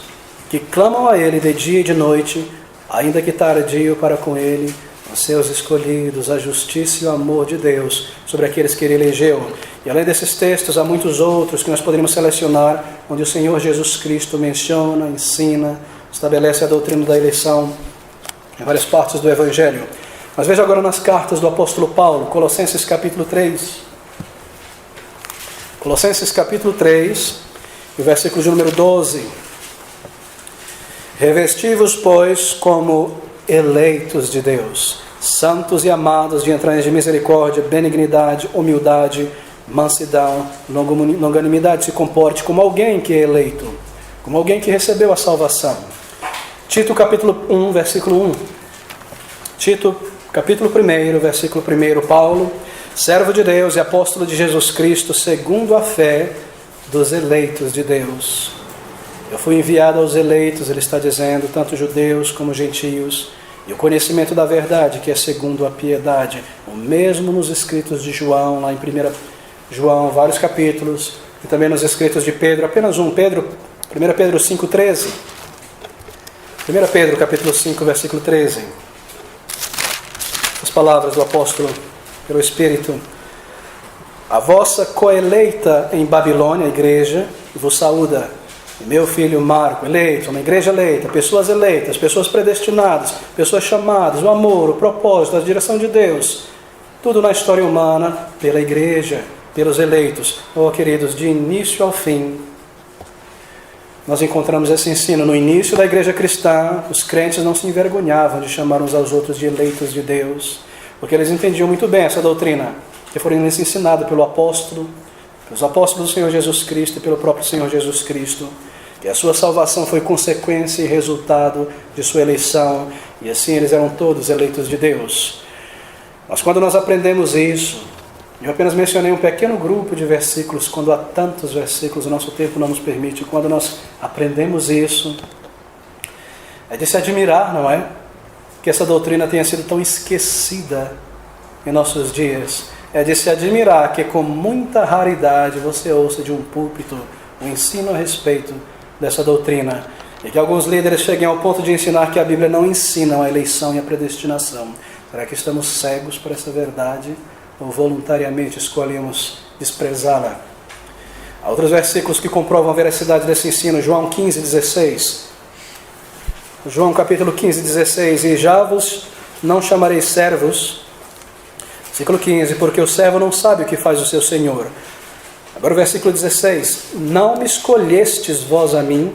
que clamam a Ele de dia e de noite, ainda que tardio para com Ele, os seus escolhidos, a justiça e o amor de Deus sobre aqueles que Ele elegeu. E além desses textos, há muitos outros que nós poderíamos selecionar, onde o Senhor Jesus Cristo menciona, ensina, estabelece a doutrina da eleição em várias partes do Evangelho. Mas veja agora nas cartas do apóstolo Paulo, Colossenses capítulo 3. Colossenses capítulo 3, e o versículo de número 12. Revesti-vos, pois, como eleitos de Deus, santos e amados, de entranhas de misericórdia, benignidade, humildade, mansidão, longanimidade. Se comporte como alguém que é eleito, como alguém que recebeu a salvação. Tito capítulo 1, versículo 1. Tito capítulo 1, versículo 1. Paulo, servo de Deus e apóstolo de Jesus Cristo, segundo a fé dos eleitos de Deus. Eu fui enviado aos eleitos, ele está dizendo, tanto judeus como gentios, e o conhecimento da verdade, que é segundo a piedade. O mesmo nos escritos de João, lá em 1 João, vários capítulos, e também nos escritos de Pedro, apenas um, 1 Pedro 5,13. 1 Pedro capítulo 5, versículo 13. As palavras do apóstolo pelo Espírito. A vossa coeleita em Babilônia, a igreja, vos saúda. E meu filho Marco, eleito, uma igreja eleita, pessoas predestinadas, pessoas chamadas, o amor, o propósito, a direção de Deus. Tudo na história humana, pela igreja, pelos eleitos. Oh, queridos, de início ao fim, nós encontramos esse ensino. No início da igreja cristã, os crentes não se envergonhavam de chamar uns aos outros de eleitos de Deus, porque eles entendiam muito bem essa doutrina, que foi ensinada pelo apóstolo, pelos apóstolos do Senhor Jesus Cristo e pelo próprio Senhor Jesus Cristo, que a sua salvação foi consequência e resultado de sua eleição, e assim eles eram todos eleitos de Deus. Mas quando nós aprendemos isso, eu apenas mencionei um pequeno grupo de versículos, quando há tantos versículos, o nosso tempo não nos permite. Quando nós aprendemos isso, é de se admirar, não é? Que essa doutrina tenha sido tão esquecida em nossos dias. É de se admirar que com muita raridade você ouça de um púlpito o ensino a respeito dessa doutrina. E que alguns líderes cheguem ao ponto de ensinar que a Bíblia não ensina a eleição e a predestinação. Será que estamos cegos para essa verdade? Ou voluntariamente escolhemos desprezá-la? Há outros versículos que comprovam a veracidade desse ensino. João 15, 16. João capítulo 15, 16. E já vos não chamarei servos. Versículo 15. Porque o servo não sabe o que faz o seu senhor. Agora o versículo 16. Não me escolhestes vós a mim,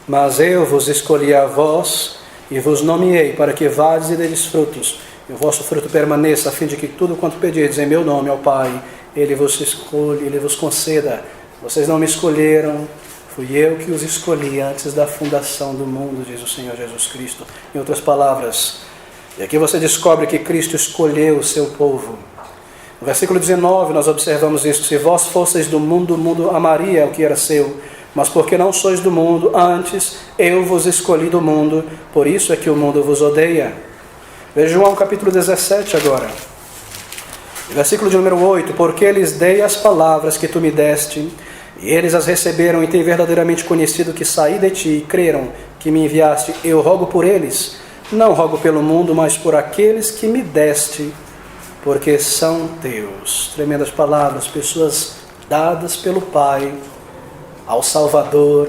mas eu vos escolhi a vós e vos nomeei para que vades e deis frutos. E o vosso fruto permaneça, a fim de que tudo quanto pedirdes em meu nome ao Pai, Ele vos escolhe, Ele vos conceda. Vocês não me escolheram, fui eu que os escolhi antes da fundação do mundo, diz o Senhor Jesus Cristo. Em outras palavras, e aqui você descobre que Cristo escolheu o seu povo. No versículo 19 nós observamos isso. Se vós fosseis do mundo, o mundo amaria o que era seu. Mas porque não sois do mundo, antes eu vos escolhi do mundo, por isso é que o mundo vos odeia. Veja João capítulo 17 agora. Versículo de número 8. Porque lhes dei as palavras que tu me deste, e eles as receberam e têm verdadeiramente conhecido que saí de ti e creram que me enviaste. Eu rogo por eles, não rogo pelo mundo, mas por aqueles que me deste, porque são teus. Tremendas palavras, pessoas dadas pelo Pai ao Salvador,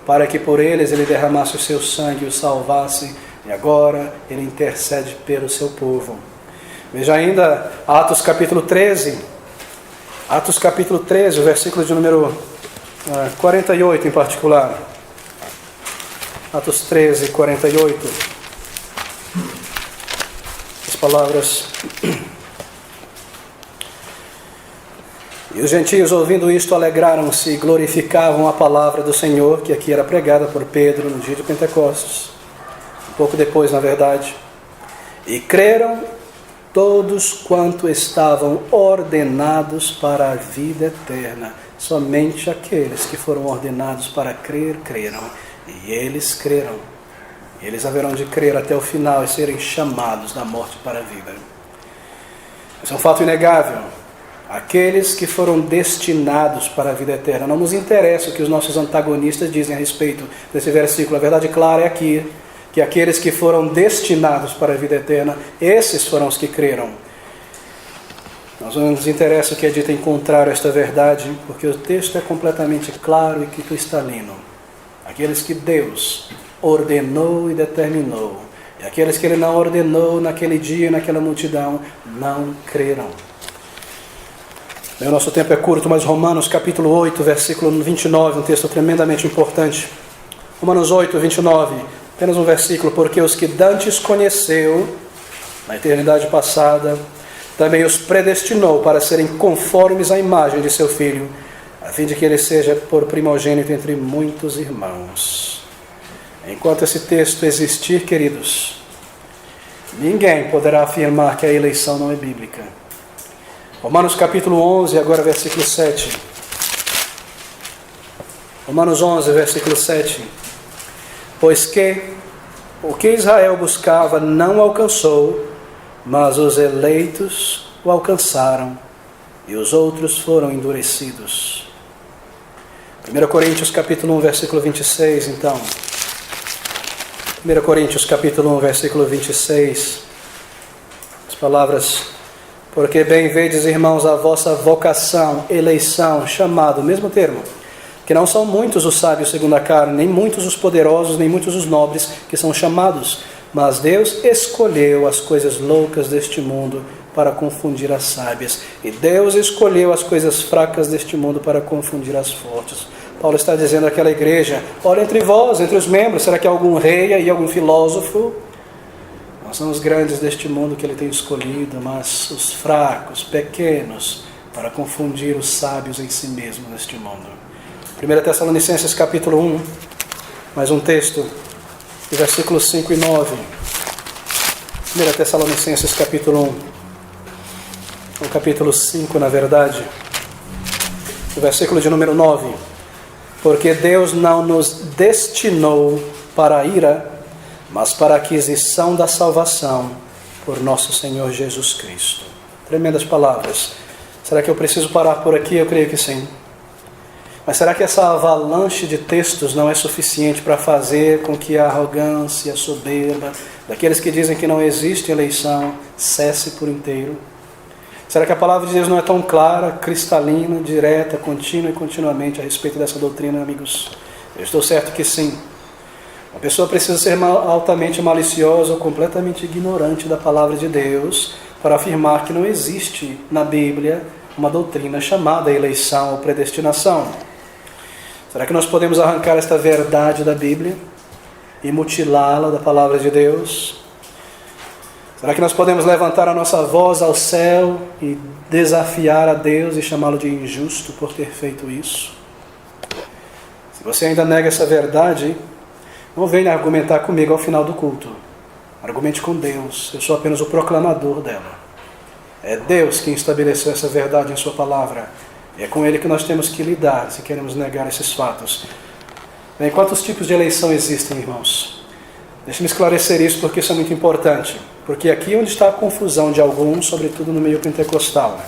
para que por eles Ele derramasse o seu sangue e o salvasse, e agora Ele intercede pelo seu povo. Veja ainda Atos capítulo 13, Atos capítulo 13, o versículo de número 48 em particular. Atos 13, 48. As palavras... E os gentios, ouvindo isto, alegraram-se e glorificavam a palavra do Senhor, que aqui era pregada por Pedro no dia de Pentecostes. pouco depois, na verdade. E creram todos quanto estavam ordenados para a vida eterna. Somente aqueles que foram ordenados para crer, creram. E eles creram. Eles haverão de crer até o final e serem chamados da morte para a vida. Isso é um fato inegável. Aqueles que foram destinados para a vida eterna. Não nos interessa o que os nossos antagonistas dizem a respeito desse versículo. A verdade clara é aqui, que aqueles que foram destinados para a vida eterna, esses foram os que creram. Nós não nos interessa o que é dito em contrário a esta verdade, porque o texto é completamente claro e cristalino. Aqueles que Deus ordenou e determinou, e aqueles que Ele não ordenou naquele dia, naquela multidão, não creram. O nosso tempo é curto, mas Romanos capítulo 8, versículo 29, um texto tremendamente importante. Romanos 8, 29, apenas um versículo. Porque os que dantes conheceu, na eternidade passada, também os predestinou para serem conformes à imagem de seu Filho, a fim de que ele seja por primogênito entre muitos irmãos. Enquanto esse texto existir, queridos, ninguém poderá afirmar que a eleição não é bíblica. Romanos capítulo 11, agora versículo 7. Romanos 11, versículo 7. Pois que o que Israel buscava não alcançou, mas os eleitos o alcançaram, e os outros foram endurecidos. 1 Coríntios capítulo 1, versículo 26, então. 1 Coríntios capítulo 1, versículo 26. As palavras... Porque bem vedes, irmãos, a vossa vocação, eleição, chamado, mesmo termo, que não são muitos os sábios segundo a carne, nem muitos os poderosos, nem muitos os nobres que são chamados, mas Deus escolheu as coisas loucas deste mundo para confundir as sábias, e Deus escolheu as coisas fracas deste mundo para confundir as fortes. Paulo está dizendo àquela igreja: olha entre vós, entre os membros, será que há algum rei e algum filósofo? Não são os grandes deste mundo que ele tem escolhido, mas os fracos, pequenos, para confundir os sábios em si mesmo neste mundo. 1 Tessalonicenses capítulo 1, mais um texto, versículos 5 e 9. 1 Tessalonicenses capítulo 1, o capítulo 5 na verdade, o versículo de número 9. Porque Deus não nos destinou para a ira, mas para a aquisição da salvação por nosso Senhor Jesus Cristo. Tremendas palavras. Será que eu preciso parar por aqui? Eu creio que sim. Mas será que essa avalanche de textos não é suficiente para fazer com que a arrogância, a soberba daqueles que dizem que não existe eleição cesse por inteiro? Será que a palavra de Deus não é tão clara, cristalina, direta, contínua e continuamente a respeito dessa doutrina, amigos? Eu estou certo que sim. Uma pessoa precisa ser altamente maliciosa ou completamente ignorante da palavra de Deus para afirmar que não existe na Bíblia uma doutrina chamada eleição ou predestinação. Será que nós podemos arrancar esta verdade da Bíblia e mutilá-la da palavra de Deus? Será que nós podemos levantar a nossa voz ao céu e desafiar a Deus e chamá-lo de injusto por ter feito isso? Se você ainda nega essa verdade, não venha argumentar comigo ao final do culto. Argumente com Deus. Eu sou apenas o proclamador dela. É Deus quem estabeleceu essa verdade em sua palavra. E é com Ele que nós temos que lidar se queremos negar esses fatos. Bem, quantos tipos de eleição existem, irmãos? Deixe-me esclarecer isso porque isso é muito importante. Porque aqui é onde está a confusão de alguns, sobretudo no meio pentecostal.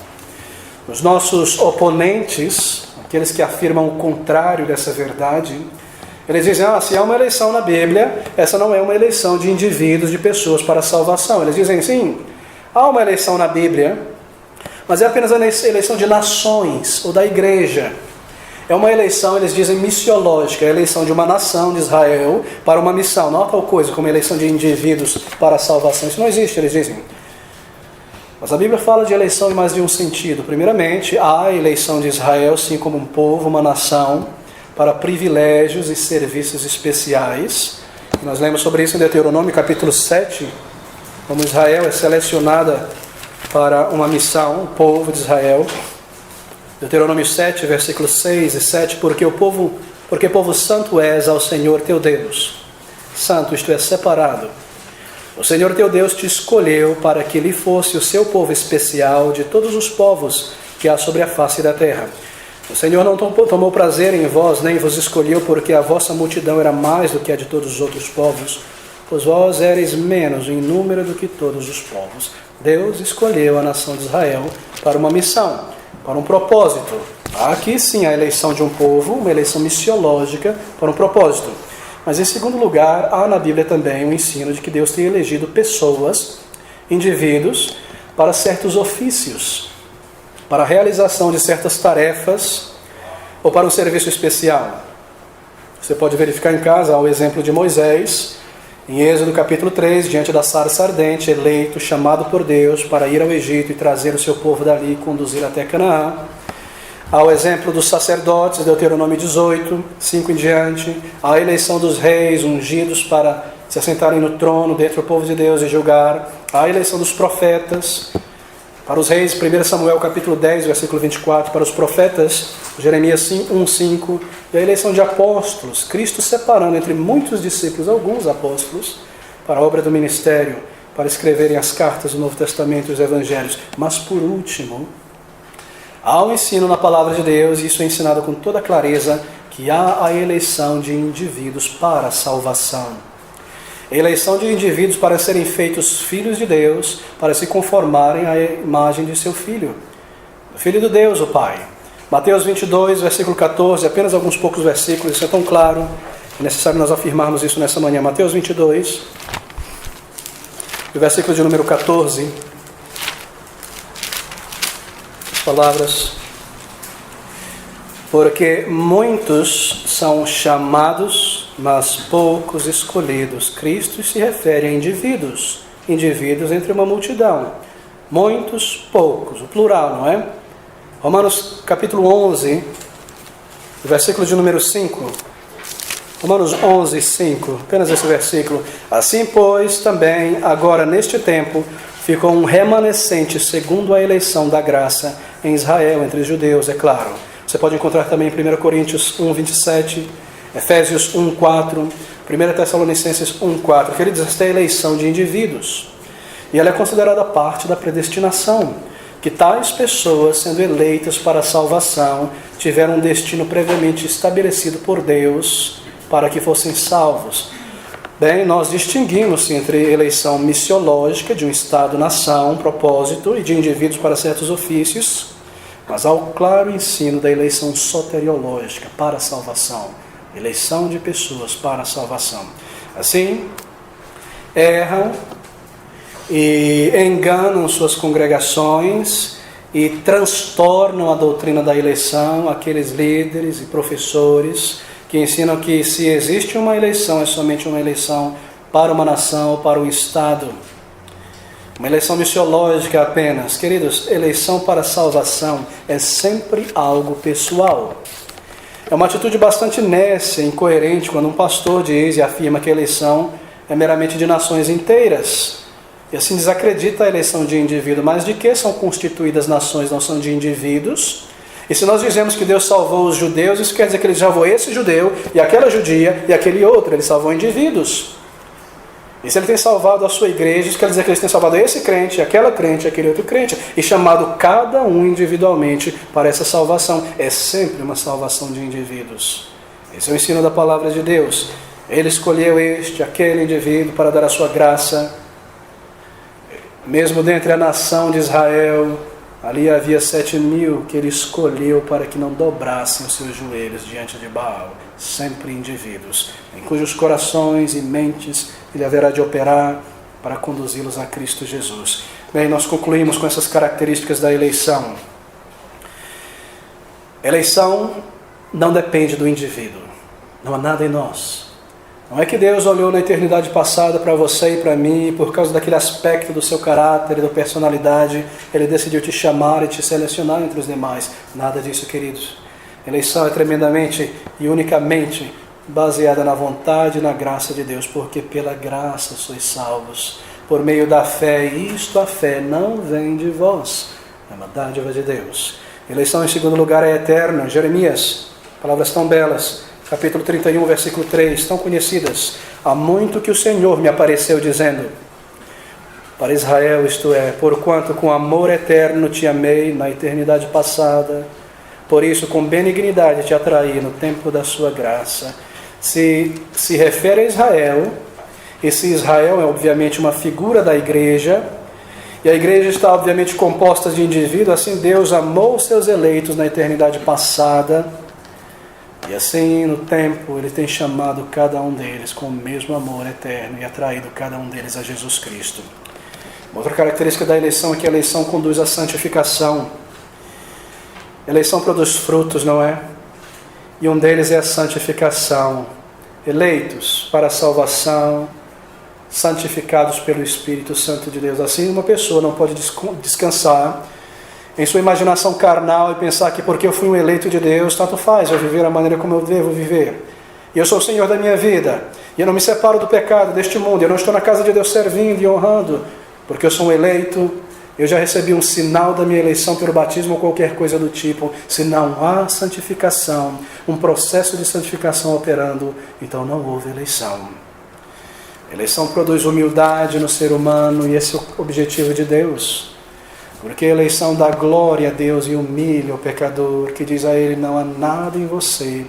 Os nossos oponentes, aqueles que afirmam o contrário dessa verdade, eles dizem: se há uma eleição na Bíblia, essa não é uma eleição de indivíduos, de pessoas para a salvação. Eles dizem: sim, há uma eleição na Bíblia, mas é apenas a eleição de nações ou da igreja. É uma eleição, eles dizem, missiológica, é a eleição de uma nação de Israel para uma missão. Não há tal coisa como a eleição de indivíduos para a salvação. Isso não existe, eles dizem. Mas a Bíblia fala de eleição em mais de um sentido. Primeiramente, há a eleição de Israel, sim, como um povo, uma nação, para privilégios e serviços especiais. Nós lemos sobre isso em Deuteronômio capítulo 7, como Israel é selecionada para uma missão, o povo de Israel. Deuteronômio 7, versículos 6 e 7, porque povo santo és ao Senhor teu Deus. santo, isto é, separado. O Senhor teu Deus te escolheu para que lhe fosse o seu povo especial de todos os povos que há sobre a face da terra. O Senhor não tomou prazer em vós, nem vos escolheu, porque a vossa multidão era mais do que a de todos os outros povos, pois vós éreis menos em número do que todos os povos. Deus escolheu a nação de Israel para uma missão, para um propósito. Há aqui sim a eleição de um povo, uma eleição missiológica para um propósito. Mas em segundo lugar, há na Bíblia também o ensino de que Deus tem elegido pessoas, indivíduos, para certos ofícios, para a realização de certas tarefas ou para um serviço especial. Você pode verificar em casa o exemplo de Moisés, em Êxodo capítulo 3, diante da sarça ardente, eleito, chamado por Deus para ir ao Egito e trazer o seu povo dali e conduzir até Canaã. Há o exemplo dos sacerdotes, Deuteronômio 18, 5 em diante. Há a eleição dos reis ungidos para se assentarem no trono dentre o povo de Deus e julgar. Há a eleição dos profetas. Para os reis, 1 Samuel capítulo 10, versículo 24. Para os profetas, Jeremias 1, 5. E a eleição de apóstolos, Cristo separando entre muitos discípulos, alguns apóstolos, para a obra do ministério, para escreverem as cartas do Novo Testamento e os evangelhos. Mas por último, há um ensino na palavra de Deus, e isso é ensinado com toda clareza, que há a eleição de indivíduos para a salvação. A eleição de indivíduos para serem feitos filhos de Deus, para se conformarem à imagem de seu Filho. O Filho de Deus, o Pai. Mateus 22, versículo 14, apenas alguns poucos versículos, isso é tão claro, é necessário nós afirmarmos isso nessa manhã. Mateus 22, o versículo de número 14, as palavras: porque muitos são chamados, mas poucos escolhidos. Cristo se refere a indivíduos, indivíduos entre uma multidão. Muitos, poucos, o plural, não é? Romanos capítulo 11, versículo de número 5. Romanos 11, 5, apenas esse versículo. Assim, pois, também, agora neste tempo, ficou um remanescente segundo a eleição da graça em Israel, entre os judeus, é claro. Você pode encontrar também em 1 Coríntios 1, 27, Efésios 1, 4, 1 Tessalonicenses 1, 4. Queridos, esta é a eleição de indivíduos. E ela é considerada parte da predestinação, que tais pessoas, sendo eleitas para a salvação, tiveram um destino previamente estabelecido por Deus para que fossem salvos. Bem, nós distinguimos entre eleição missiológica de um Estado-nação, um propósito, e de indivíduos para certos ofícios, mas há o claro ensino da eleição soteriológica para a salvação, eleição de pessoas para a salvação. Assim, erram e enganam suas congregações e transtornam a doutrina da eleição, aqueles líderes e professores que ensinam que se existe uma eleição, é somente uma eleição para uma nação ou para um Estado. Uma eleição missiológica apenas. Queridos, eleição para salvação é sempre algo pessoal. É uma atitude bastante nécia, incoerente, quando um pastor diz e afirma que a eleição é meramente de nações inteiras. E assim desacredita a eleição de indivíduo. Mas de que são constituídas nações? Não são de indivíduos? E se nós dizemos que Deus salvou os judeus, isso quer dizer que Ele salvou esse judeu, e aquela judia, e aquele outro. Ele salvou indivíduos. E se Ele tem salvado a sua igreja, isso quer dizer que Ele tem salvado esse crente, aquele outro crente, e chamado cada um individualmente para essa salvação. É sempre uma salvação de indivíduos. Esse é o ensino da palavra de Deus. Ele escolheu aquele indivíduo para dar a sua graça. Mesmo dentre a nação de Israel, ali havia 7.000 que Ele escolheu para que não dobrassem os seus joelhos diante de Baal. Sempre indivíduos, em cujos corações e mentes Ele haverá de operar para conduzi-los a Cristo Jesus. Bem, nós concluímos com essas características da eleição. Eleição não depende do indivíduo. Não há nada em nós. Não é que Deus olhou na eternidade passada para você e para mim, e por causa daquele aspecto do seu caráter e da personalidade, Ele decidiu te chamar e te selecionar entre os demais. Nada disso, queridos. Eleição é tremendamente e unicamente baseada na vontade e na graça de Deus, porque pela graça sois salvos, por meio da fé, e isto a fé não vem de vós, é uma dádiva de Deus. Eleição em segundo lugar é eterna. Jeremias, palavras tão belas, capítulo 31, versículo 3, tão conhecidas. há muito que o Senhor me apareceu dizendo, para Israel, isto é, porquanto com amor eterno te amei na eternidade passada, por isso com benignidade te atraí no tempo da sua graça. Se refere a Israel, esse Israel é obviamente uma figura da igreja, e a igreja está obviamente composta de indivíduos, assim Deus amou os seus eleitos na eternidade passada, e assim no tempo Ele tem chamado cada um deles com o mesmo amor eterno e atraído cada um deles a Jesus Cristo. Outra característica da eleição é que a eleição conduz à santificação. A eleição produz frutos, não é? E um deles é a santificação. Eleitos para a salvação, santificados pelo Espírito Santo de Deus. Assim, uma pessoa não pode descansar em sua imaginação carnal e pensar que porque eu fui um eleito de Deus, tanto faz eu viver a maneira como eu devo viver. E eu sou o Senhor da minha vida. E eu não me separo do pecado deste mundo. Eu não estou na casa de Deus servindo e honrando, porque eu sou um eleito. Eu já recebi um sinal da minha eleição pelo batismo ou qualquer coisa do tipo. Se não há santificação, um processo de santificação operando, então não houve eleição. Eleição produz humildade no ser humano e esse é o objetivo de Deus. Porque a eleição dá glória a Deus e humilha o pecador, que diz a Ele, não há nada em você,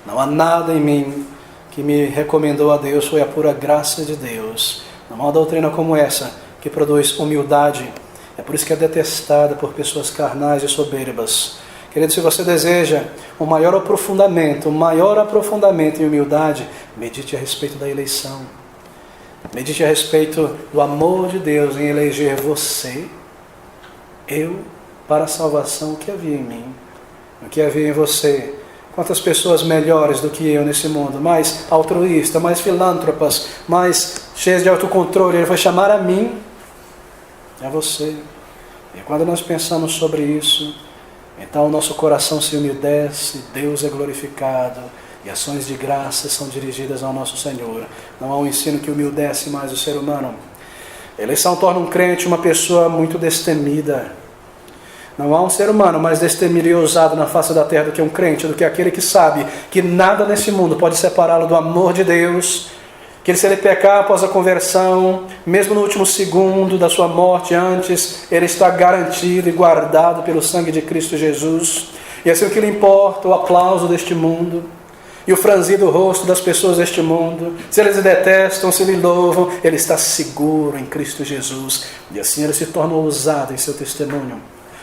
não há nada em mim que me recomendou a Deus, foi a pura graça de Deus. Não há uma doutrina como essa, que produz humildade. É por isso que é detestada por pessoas carnais e soberbas. Querido, se você deseja um maior aprofundamento em humildade, medite a respeito da eleição. Medite a respeito do amor de Deus em eleger você, eu, para a salvação, o que havia em mim, o que havia em você. Quantas pessoas melhores do que eu nesse mundo, mais altruístas, mais filântropas, mais cheias de autocontrole, Ele vai chamar a mim, a você. E quando nós pensamos sobre isso, então o nosso coração se umedece, Deus é glorificado e ações de graça são dirigidas ao nosso Senhor. Não há um ensino que humildece mais o ser humano. A eleição torna um crente uma pessoa muito destemida. Não há um ser humano mais destemido e ousado na face da terra do que um crente, do que aquele que sabe que nada nesse mundo pode separá-lo do amor de Deus, que se ele pecar após a conversão, mesmo no último segundo da sua morte, antes, ele está garantido e guardado pelo sangue de Cristo Jesus. E assim o que lhe importa, o aplauso deste mundo e o franzido rosto das pessoas deste mundo, se eles detestam, se lhe louvam, ele está seguro em Cristo Jesus. E assim ele se torna ousado em seu testemunho,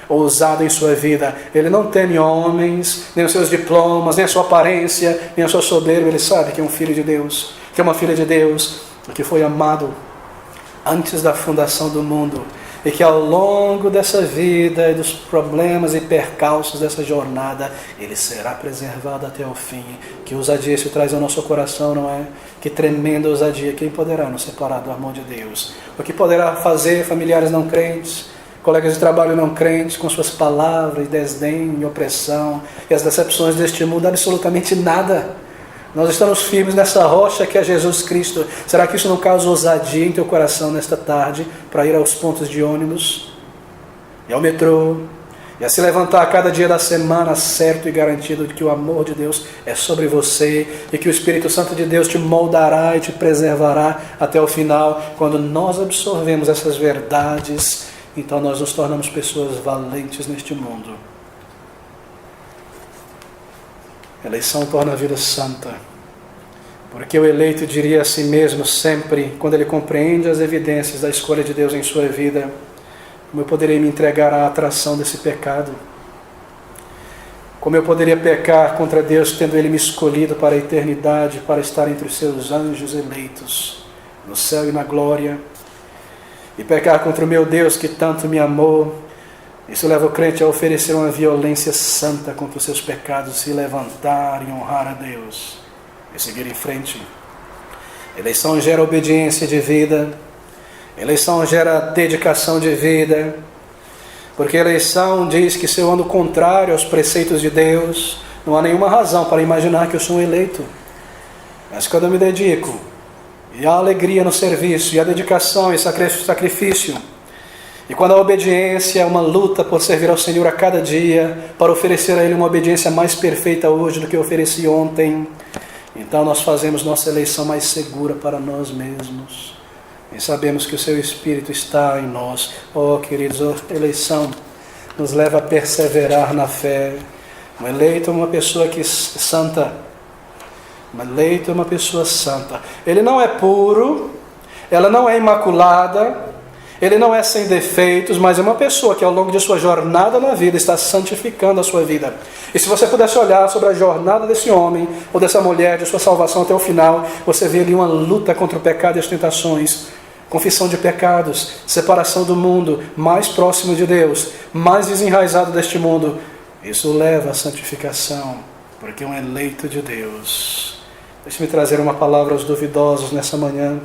ousado em sua vida. Ele não teme homens, nem os seus diplomas, nem a sua aparência, nem a sua soberba. Ele sabe que é um filho de Deus, que é uma filha de Deus, que foi amado antes da fundação do mundo, e que ao longo dessa vida e dos problemas e percalços dessa jornada, ele será preservado até o fim. Que ousadia isso traz ao nosso coração, não é? Que tremenda ousadia. Quem poderá nos separar do amor de Deus? O que poderá fazer familiares não crentes, colegas de trabalho não crentes, com suas palavras, desdém e opressão, e as decepções deste mundo? Absolutamente nada. Nós estamos firmes nessa rocha que é Jesus Cristo. Será que isso não causa ousadia em teu coração nesta tarde, para ir aos pontos de ônibus, e ao metrô, e a se levantar a cada dia da semana, certo e garantido de que o amor de Deus é sobre você, e que o Espírito Santo de Deus te moldará e te preservará até o final? Quando nós absorvemos essas verdades, então nós nos tornamos pessoas valentes neste mundo. A eleição torna a vida santa, porque o eleito diria a si mesmo sempre, quando ele compreende as evidências da escolha de Deus em sua vida, como eu poderia me entregar à atração desse pecado? Como eu poderia pecar contra Deus, tendo Ele me escolhido para a eternidade, para estar entre os seus anjos eleitos, no céu e na glória, e pecar contra o meu Deus que tanto me amou? Isso leva o crente a oferecer uma violência santa contra os seus pecados, se levantar e honrar a Deus e seguir em frente. Eleição gera obediência de vida, eleição gera dedicação de vida, porque a eleição diz que se eu ando contrário aos preceitos de Deus, não há nenhuma razão para imaginar que eu sou um eleito. Mas quando eu me dedico, e há alegria no serviço, e a dedicação e sacrifício, e quando a obediência é uma luta por servir ao Senhor a cada dia, para oferecer a Ele uma obediência mais perfeita hoje do que eu ofereci ontem, Então nós fazemos nossa eleição mais segura para nós mesmos. E sabemos que o seu Espírito está em nós. Oh, queridos, a eleição nos leva a perseverar na fé. Um eleito é uma pessoa santa. Um eleito é uma pessoa santa. Ele não é puro, ela não é imaculada, ele não é sem defeitos, mas é uma pessoa que ao longo de sua jornada na vida está santificando a sua vida. E se você pudesse olhar sobre a jornada desse homem ou dessa mulher, de sua salvação até o final, você vê ali uma luta contra o pecado e as tentações, confissão de pecados, separação do mundo, mais próximo de Deus, mais desenraizado deste mundo. Isso leva à santificação, porque é um eleito de Deus. Deixe-me trazer uma palavra aos duvidosos nessa manhã.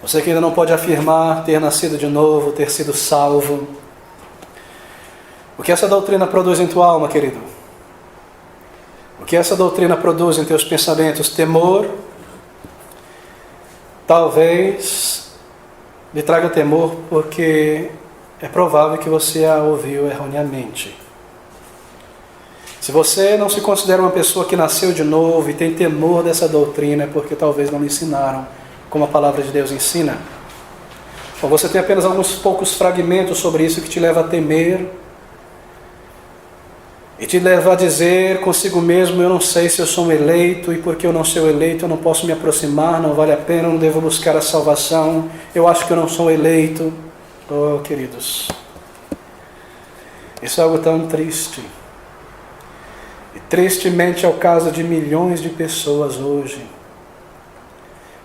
Você que ainda não pode afirmar ter nascido de novo, ter sido salvo. O que essa doutrina produz em tua alma, querido? O que essa doutrina produz em teus pensamentos? Temor. Talvez lhe traga temor porque é provável que você a ouviu erroneamente. Se você não se considera uma pessoa que nasceu de novo e tem temor dessa doutrina, é porque talvez não lhe ensinaram como a palavra de Deus ensina. Ou você tem apenas alguns poucos fragmentos sobre isso que te leva a temer e te leva a dizer consigo mesmo: eu não sei se eu sou um eleito, e porque eu não sou eleito eu não posso me aproximar, não vale a pena, não devo buscar a salvação, eu acho que eu não sou eleito. Oh, queridos, isso é algo tão triste. E tristemente é o caso de milhões de pessoas hoje.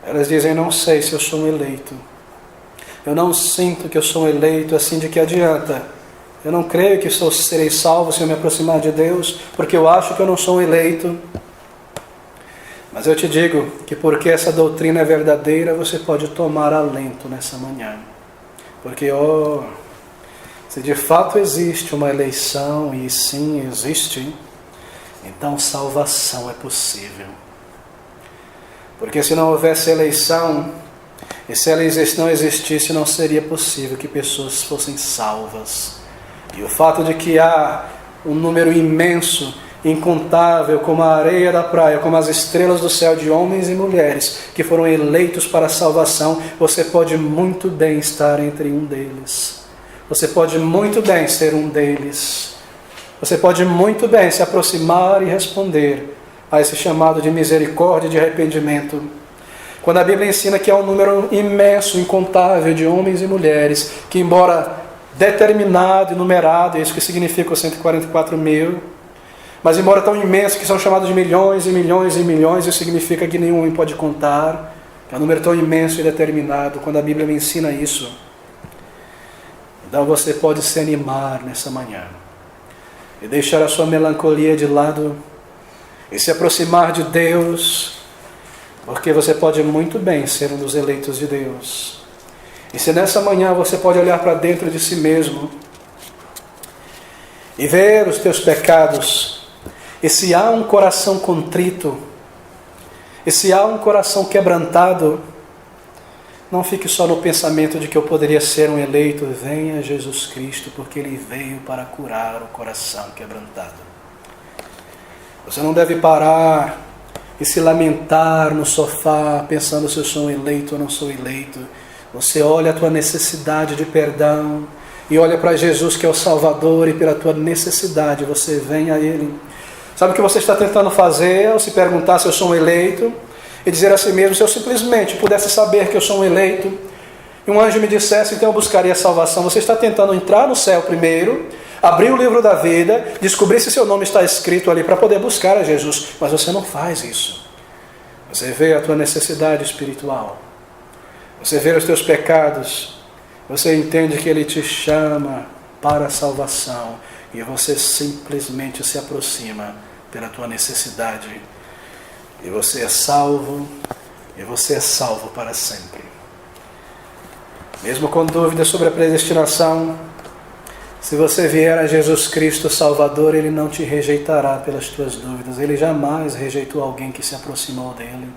Elas dizem: não sei se eu sou um eleito, eu não sinto que eu sou um eleito, assim de que adianta? Eu não creio que serei salvo se eu me aproximar de Deus, porque eu acho que eu não sou um eleito. Mas eu te digo que porque essa doutrina é verdadeira, você pode tomar alento nessa manhã. Porque, se de fato existe uma eleição, e sim existe, então salvação é possível. Porque se não houvesse eleição, e se ela não existisse, não seria possível que pessoas fossem salvas. E o fato de que há um número imenso, incontável, como a areia da praia, como as estrelas do céu, de homens e mulheres que foram eleitos para a salvação, você pode muito bem estar entre um deles. Você pode muito bem ser um deles. Você pode muito bem se aproximar e responder a esse chamado de misericórdia e de arrependimento. Quando a Bíblia ensina que há um número imenso, incontável de homens e mulheres que, embora determinado e numerado, é isso que significa os 144 mil, mas embora tão imenso que são chamados de milhões e milhões e milhões, isso significa que nenhum homem pode contar, é um número tão imenso e determinado. Quando a Bíblia me ensina isso, então você pode se animar nessa manhã e deixar a sua melancolia de lado e se aproximar de Deus, porque você pode muito bem ser um dos eleitos de Deus. E se nessa manhã você pode olhar para dentro de si mesmo e ver os teus pecados, e se há um coração contrito, e se há um coração quebrantado, não fique só no pensamento de que eu poderia ser um eleito. Venha Jesus Cristo, porque Ele veio para curar o coração quebrantado. Você não deve parar e se lamentar no sofá, pensando se eu sou um eleito ou não sou eleito. Você olha a tua necessidade de perdão e olha para Jesus, que é o Salvador, e pela tua necessidade você vem a Ele. Sabe o que você está tentando fazer ao se perguntar se eu sou um eleito? E dizer a si mesmo: se eu simplesmente pudesse saber que eu sou um eleito, e um anjo me dissesse, então eu buscaria a salvação. Você está tentando entrar no céu primeiro, abrir o livro da vida, descobrir se seu nome está escrito ali para poder buscar a Jesus. Mas você não faz isso. Você vê a tua necessidade espiritual. Você vê os teus pecados, você entende que Ele te chama para a salvação, e você simplesmente se aproxima pela tua necessidade, e você é salvo, e você é salvo para sempre. Mesmo com dúvidas sobre a predestinação, se você vier a Jesus Cristo Salvador, Ele não te rejeitará pelas tuas dúvidas. Ele jamais rejeitou alguém que se aproximou dEle.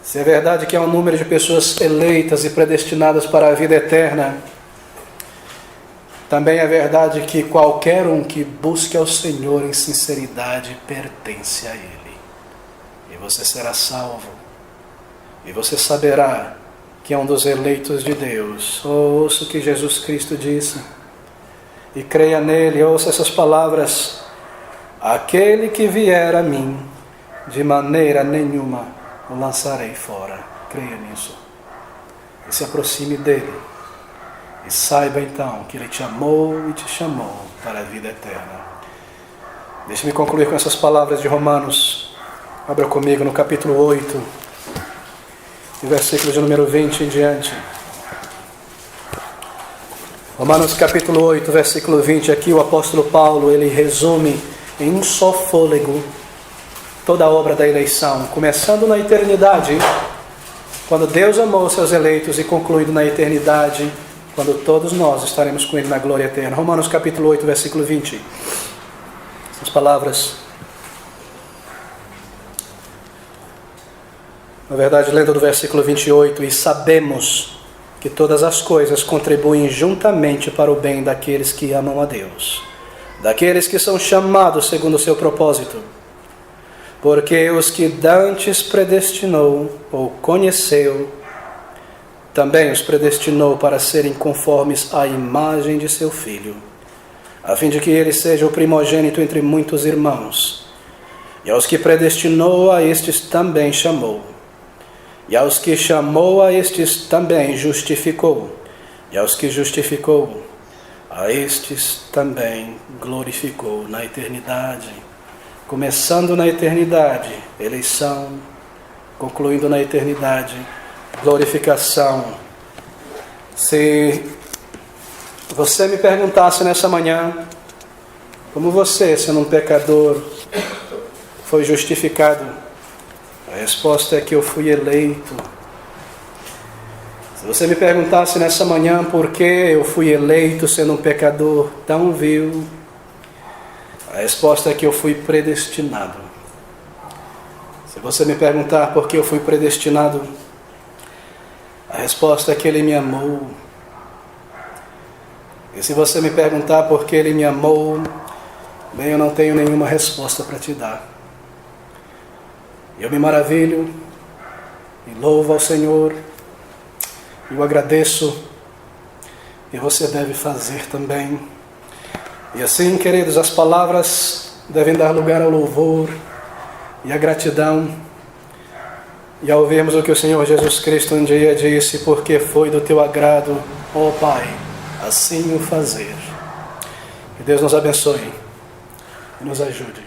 Se é verdade que há um número de pessoas eleitas e predestinadas para a vida eterna, também é verdade que qualquer um que busque ao Senhor em sinceridade pertence a Ele. você será salvo. E você saberá que é um dos eleitos de Deus. Ouça o que Jesus Cristo disse. E creia nele, ouça essas palavras. Aquele que vier a mim, de maneira nenhuma o lançarei fora. Creia nisso. E se aproxime dele. E saiba então que ele te amou e te chamou para a vida eterna. Deixe-me concluir com essas palavras de Romanos. Abra comigo no capítulo 8, versículo de número 20 em diante. Romanos capítulo 8, versículo 20. Aqui o apóstolo Paulo, ele resume em um só fôlego toda a obra da eleição, começando na eternidade, quando Deus amou seus eleitos, e concluindo na eternidade, quando todos nós estaremos com ele na glória eterna. Romanos capítulo 8, versículo 20. Essas palavras, na verdade, lendo do versículo 28, e sabemos que todas as coisas contribuem juntamente para o bem daqueles que amam a Deus, daqueles que são chamados segundo o seu propósito. Porque os que dantes predestinou, ou conheceu, também os predestinou para serem conformes à imagem de seu Filho, a fim de que ele seja o primogênito entre muitos irmãos. E aos que predestinou, a estes também chamou. E aos que chamou, a estes também justificou. E aos que justificou, a estes também glorificou na eternidade. Começando na eternidade, eleição, concluindo na eternidade, glorificação. Se você me perguntasse nessa manhã, como você, sendo um pecador, foi justificado, a resposta é que eu fui eleito. Se você me perguntasse nessa manhã por que eu fui eleito sendo um pecador tão vil, a resposta é que eu fui predestinado. Se você me perguntar por que eu fui predestinado, a resposta é que ele me amou. E se você me perguntar por que ele me amou, bem, eu não tenho nenhuma resposta para te dar. Eu me maravilho e louvo ao Senhor, e o agradeço, e você deve fazer também. E assim, queridos, as palavras devem dar lugar ao louvor e à gratidão. E ao ouvirmos o que o Senhor Jesus Cristo um dia disse, porque foi do teu agrado, ó Pai, assim o fazer. Que Deus nos abençoe e nos ajude.